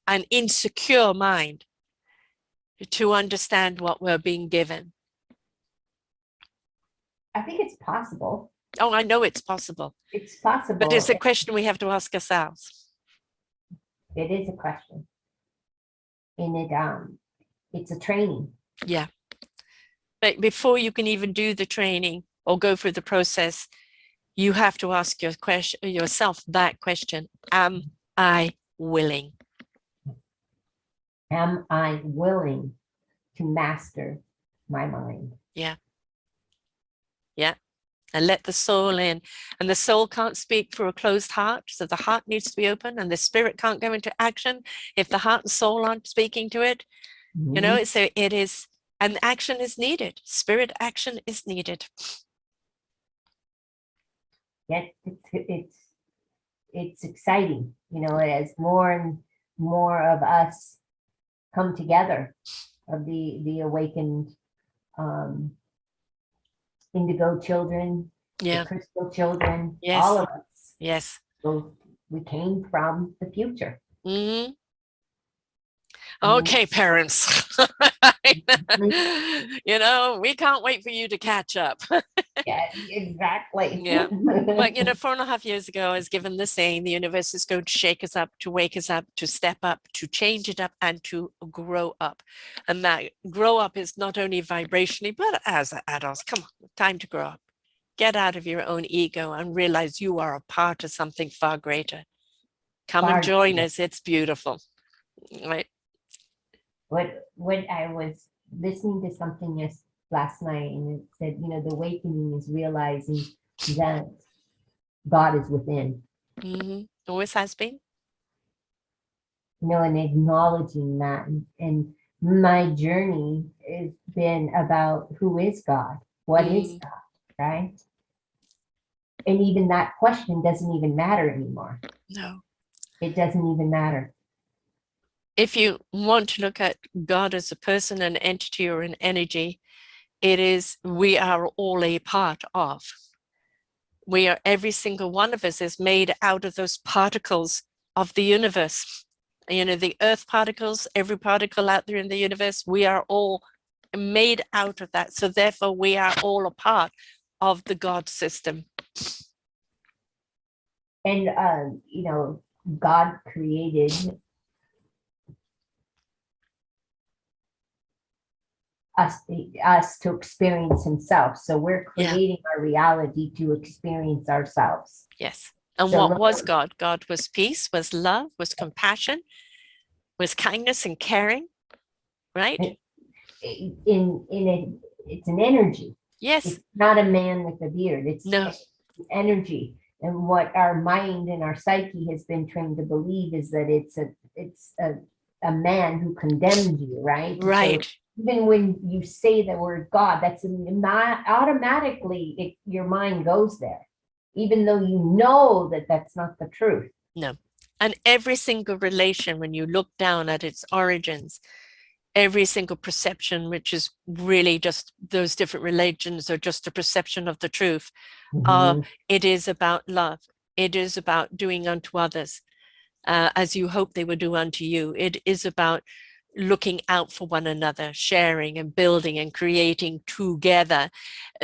and insecure mind to understand what we're being given? I think it's possible. Oh, I know it's possible. It's possible. But it's a question we have to ask ourselves. It is a question. And it's a training. Yeah. But before you can even do the training or go through the process, you have to ask yourself that question. Am I willing? Am I willing to master my mind? Yeah. Yeah. And let the soul in. And the soul can't speak through a closed heart. So the heart needs to be open, and the spirit can't go into action if the heart and soul aren't speaking to it. So it is, and action is needed. Spirit action is needed. yet it's exciting, as more and more of us come together, of the awakened um, indigo children, the Yeah. crystal children, Yes. all of us. Yes. So we came from the future. Hmm. And Okay, parents. We can't wait for you to catch up. yeah, exactly. Yeah. But 4.5 years ago, I was given the saying, the universe is going to shake us up, to wake us up, to step up, to change it up, and to grow up. And that grow up is not only vibrationally, but as adults. Come on, time to grow up. Get out of your own ego and realize you are a part of something far greater. Come and join us. It's beautiful. Right. What I was listening to something last night, and it said, the awakening is realizing that God is within, Mm-hmm. Always has been. and acknowledging that. And my journey has been about who is God? What is God, right? And even that question doesn't even matter anymore. No. It doesn't even matter. If you want to look at God as a person, an entity, or an energy, we are all a part of. Every single one of us is made out of those particles of the universe. The earth particles, every particle out there in the universe, we are all made out of that. So therefore we are all a part of the God system. And, God created us to experience himself. So we're creating our reality to experience ourselves. Yes. And what was God? God was peace, was love, was compassion, was kindness and caring, right? It's an energy. Yes. It's not a man with a beard. It's energy. And what our mind and our psyche has been trained to believe is that it's a man who condemns you, right? Right. So even when you say the word God, that's not automatically your mind goes there, even though you know that that's not the truth. No. And every single relation, when you look down at its origins, every single perception, which is really just those different religions are just a perception of the truth. It is about love. It is about doing unto others as you hope they would do unto you. It is about looking out for one another, sharing and building and creating together.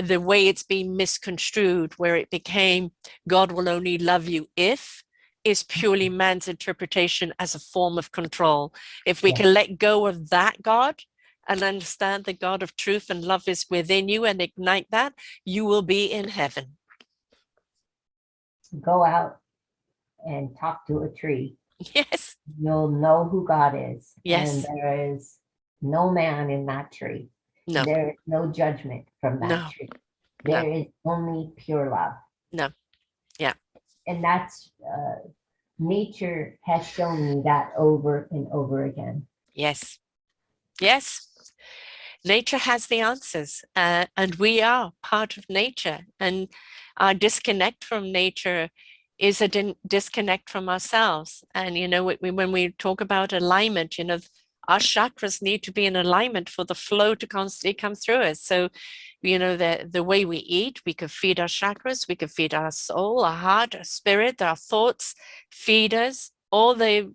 The way it's been misconstrued, where it became God will only love you if, is purely man's interpretation as a form of control. If we can let go of that God and understand the God of truth and love is within you and ignite that, you will be in heaven. Go out and talk to a tree. Yes. You'll know who God is. Yes. And there is no man in that tree. No. There is no judgment from that tree. There is only pure love. No. Yeah. And that's nature has shown me that over and over again. Yes. Yes. Nature has the answers, and we are part of nature. And our disconnect from nature is a disconnect from ourselves. And when we talk about alignment, our chakras need to be in alignment for the flow to constantly come through us. So, the way we eat, we could feed our chakras, we could feed our soul, our heart, our spirit, our thoughts, feed us all the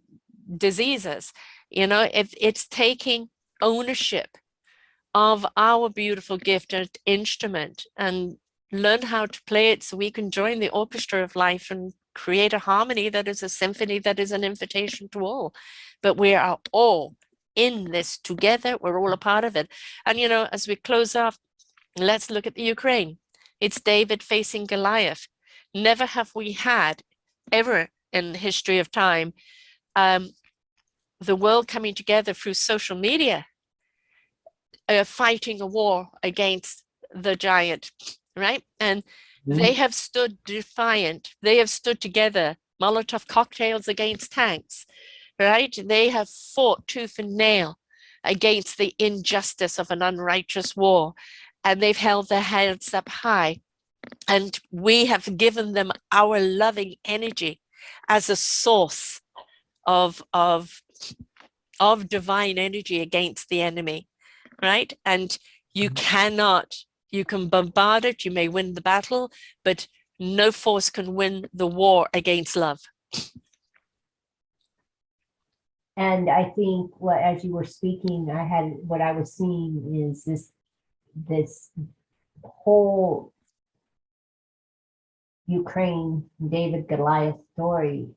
diseases. It's taking ownership of our beautiful gifted instrument and learn how to play it so we can join the orchestra of life and create a harmony that is a symphony that is an invitation to all. But we are all in this together. We're all a part of it. And, as we close off, let's look at the Ukraine. It's David facing Goliath. Never have we had ever in the history of time the world coming together through social media, fighting a war against the giant, right? And they have stood defiant. They have stood together, Molotov cocktails against tanks, right? They have fought tooth and nail against the injustice of an unrighteous war, and they've held their heads up high. And we have given them our loving energy as a source of divine energy against the enemy, right? And you can bombard it, you may win the battle, but no force can win the war against love. And I think as you were speaking, what I was seeing is this whole Ukraine David Goliath story.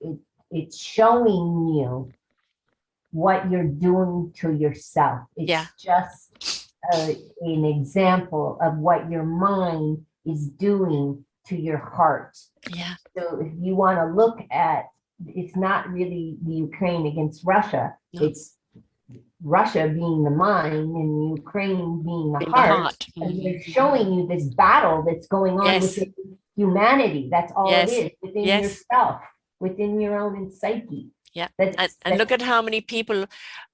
It's showing you what you're doing to yourself. It's just an example of what your mind is doing to your heart. Yeah. So if you want to look at, it's not really the Ukraine against Russia. No. It's Russia being the mind and Ukraine being the heart. And they're showing you this battle that's going on within humanity. That's all it is, within yourself, within your own psyche. Yeah. And look at how many people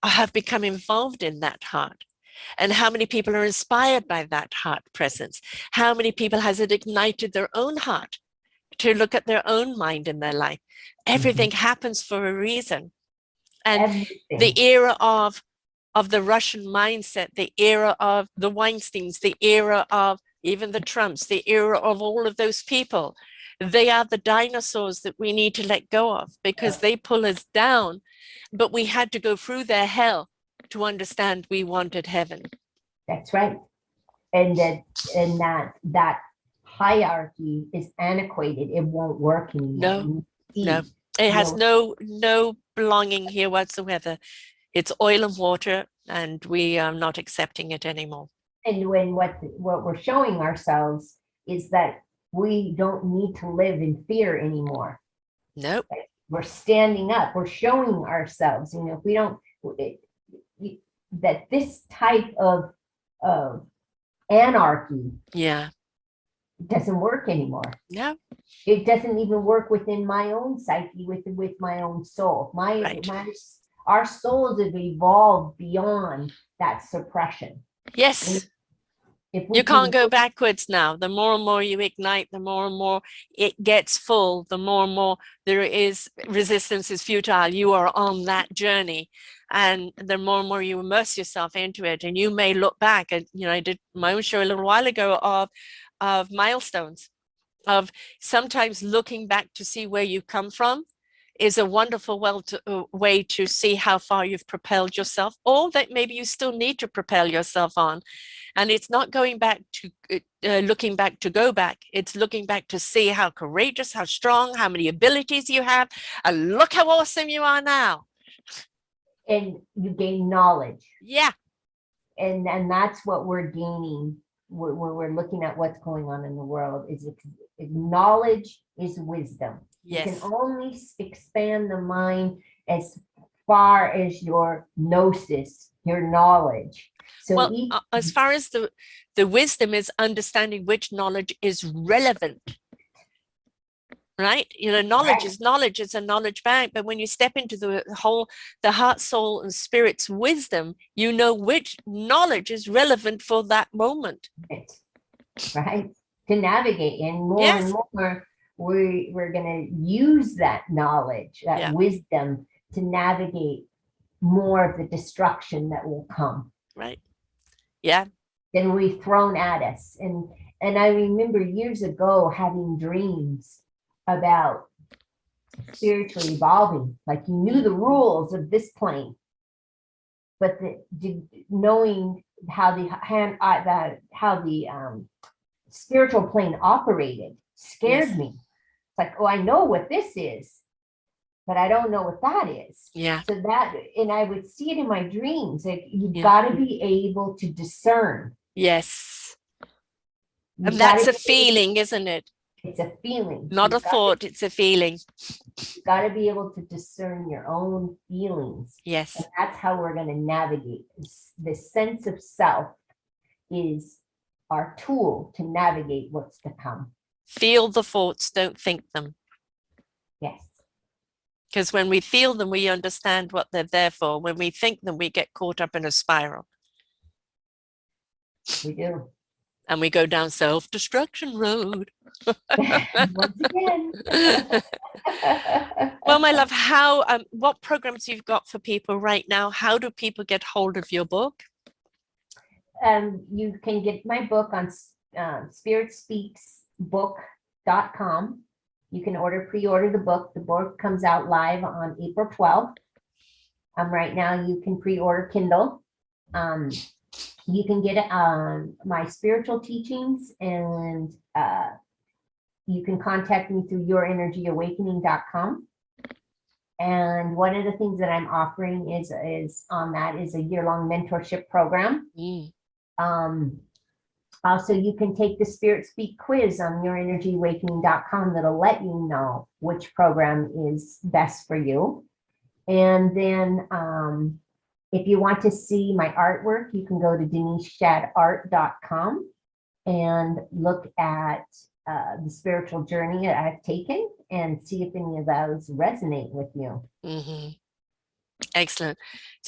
have become involved in that heart, and how many people are inspired by that heart presence. How many people has it ignited their own heart to look at their own mind in their life? Everything happens for a reason. And the era of the Russian mindset, the era of the Weinsteins, the era of even the Trumps, the era of all of those people, they are the dinosaurs that we need to let go of, because they pull us down, but we had to go through their hell to understand we wanted heaven. That's right. And that hierarchy is antiquated. It won't work anymore. No, it has no belonging here whatsoever. It's oil and water, and we are not accepting it anymore. And when what we're showing ourselves is that we don't need to live in fear anymore. Nope. We're standing up. We're showing ourselves. If we don't, that this type of anarchy, doesn't work anymore. No, it doesn't even work within my own psyche, with my own soul. Our souls have evolved beyond that suppression. Yes. You can't go backwards now. The more and more you ignite, the more and more it gets full, the more and more there is resistance is futile. You are on that journey, and the more and more you immerse yourself into it. And you may look back at, I did my own show a little while ago of milestones, of sometimes looking back to see where you come from is a wonderful way to see how far you've propelled yourself, or that maybe you still need to propel yourself on. And it's not going back to looking back to go back. It's looking back to see how courageous, how strong, how many abilities you have, and look how awesome you are now. And you gain knowledge. Yeah. And that's what we're gaining when we're looking at what's going on in the world. Is knowledge is wisdom. Yes. You can only expand the mind as far as your gnosis, your knowledge. So as far as the wisdom is understanding which knowledge is relevant, right? Knowledge is knowledge. It's a knowledge bank. But when you step into the heart, soul, and spirit's wisdom, you know which knowledge is relevant for that moment. Right. To navigate, and more and more, we're going to use that knowledge, that wisdom, to navigate more of the destruction that will come. Right. Yeah. Than we've thrown at us. And I remember years ago having dreams about spiritually evolving, like you knew the rules of this plane, but knowing how the spiritual plane operated scared me. It's like, oh, I know what this is, but I don't know what that is. Yeah. So and I would see it in my dreams. Like, you've got to be able to discern. Yes. And that's a feeling, isn't it? It's a feeling. Not a thought, it's a feeling. You've got to be able to discern your own feelings. Yes. And that's how we're going to navigate. This sense of self is our tool to navigate what's to come. Feel the thoughts, don't think them. Yes. Because when we feel them, we understand what they're there for. When we think them, we get caught up in a spiral. We do. and we go down self-destruction road. Once again. Well, my love, how what programs you've got for people right now? How do people get hold of your book? You can get my book on spiritspeaksbook.com. You can pre-order the book. The book comes out live on April 12th. Right now you can pre-order Kindle. You can get my spiritual teachings, and you can contact me through yourenergyawakening.com. And one of the things that I'm offering is on that is a year-long mentorship program. Also, you can take the Spirit Speak quiz on yourenergyawakening.com that'll let you know which program is best for you. And then if you want to see my artwork, you can go to deniseschaadart.com and look at the spiritual journey that I've taken and see if any of those resonate with you. Excellent.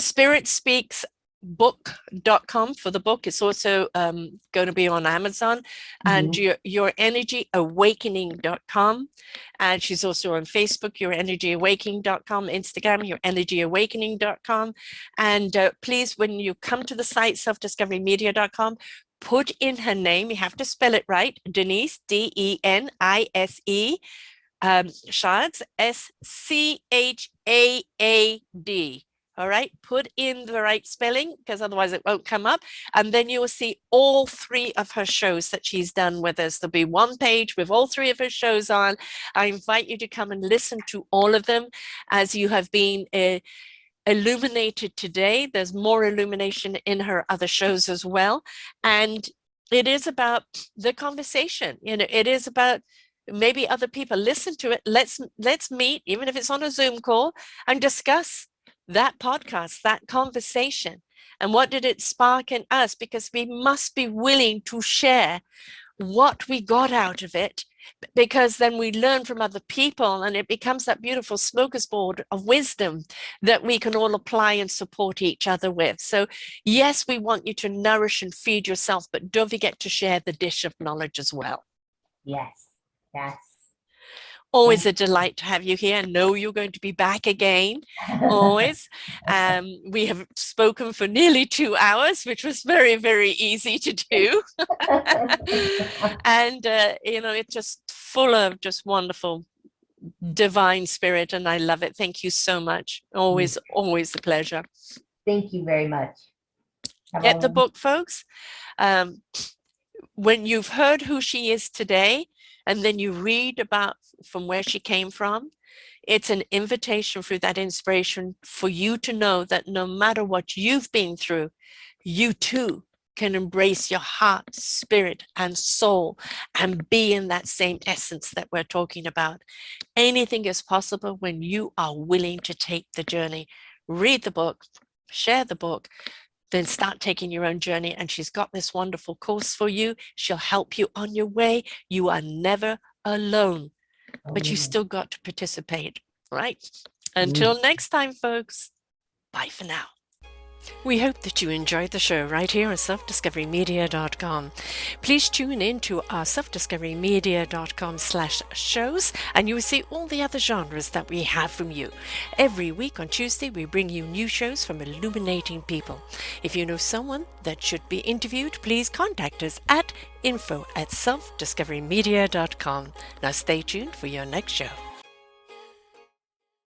spiritspeaksbook.com for the book. It's also going to be on Amazon, and yourenergyawakening.com. And she's also on Facebook, yourenergyawakening.com, Instagram, yourenergyawakening.com. And please, when you come to the site, selfdiscoverymedia.com, put in her name. You have to spell it right. Denise, Denise. Schaad, Schaad. All right, put in the right spelling, because otherwise it won't come up. And then you will see all 3 of her shows that she's done with us. There'll be one page with all 3 of her shows on. I invite you to come and listen to all of them as you have been illuminated today. There's more illumination in her other shows as well. And it is about the conversation. It is about maybe other people listen to it. Let's meet, even if it's on a Zoom call, and discuss that podcast, that conversation, and what did it spark in us, because we must be willing to share what we got out of it, because then we learn from other people and it becomes that beautiful smorgasbord of wisdom that we can all apply and support each other with. So yes, we want you to nourish and feed yourself, but don't forget to share the dish of knowledge as well. Yes. Always a delight to have you here. I know you're going to be back again, always. We have spoken for nearly 2 hours, which was very, very easy to do. And, it's just full of just wonderful divine spirit, and I love it. Thank you so much. Always a pleasure. Thank you very much. Get the book, folks. When you've heard who she is today, and then you read about from where she came from, it's an invitation through that inspiration for you to know that no matter what you've been through, you too can embrace your heart, spirit, and soul and be in that same essence that we're talking about. Anything is possible when you are willing to take the journey. Read the book, share the book, then start taking your own journey. And she's got this wonderful course for you. She'll help you on your way. You are never alone, but you still got to participate, right? Until next time, folks, bye for now. We hope that you enjoyed the show right here on selfdiscoverymedia.com. Please tune in to our selfdiscoverymedia.com/shows, and you will see all the other genres that we have from you. Every week on Tuesday, we bring you new shows from illuminating people. If you know someone that should be interviewed, please contact us at info@selfdiscoverymedia.com. Now stay tuned for your next show.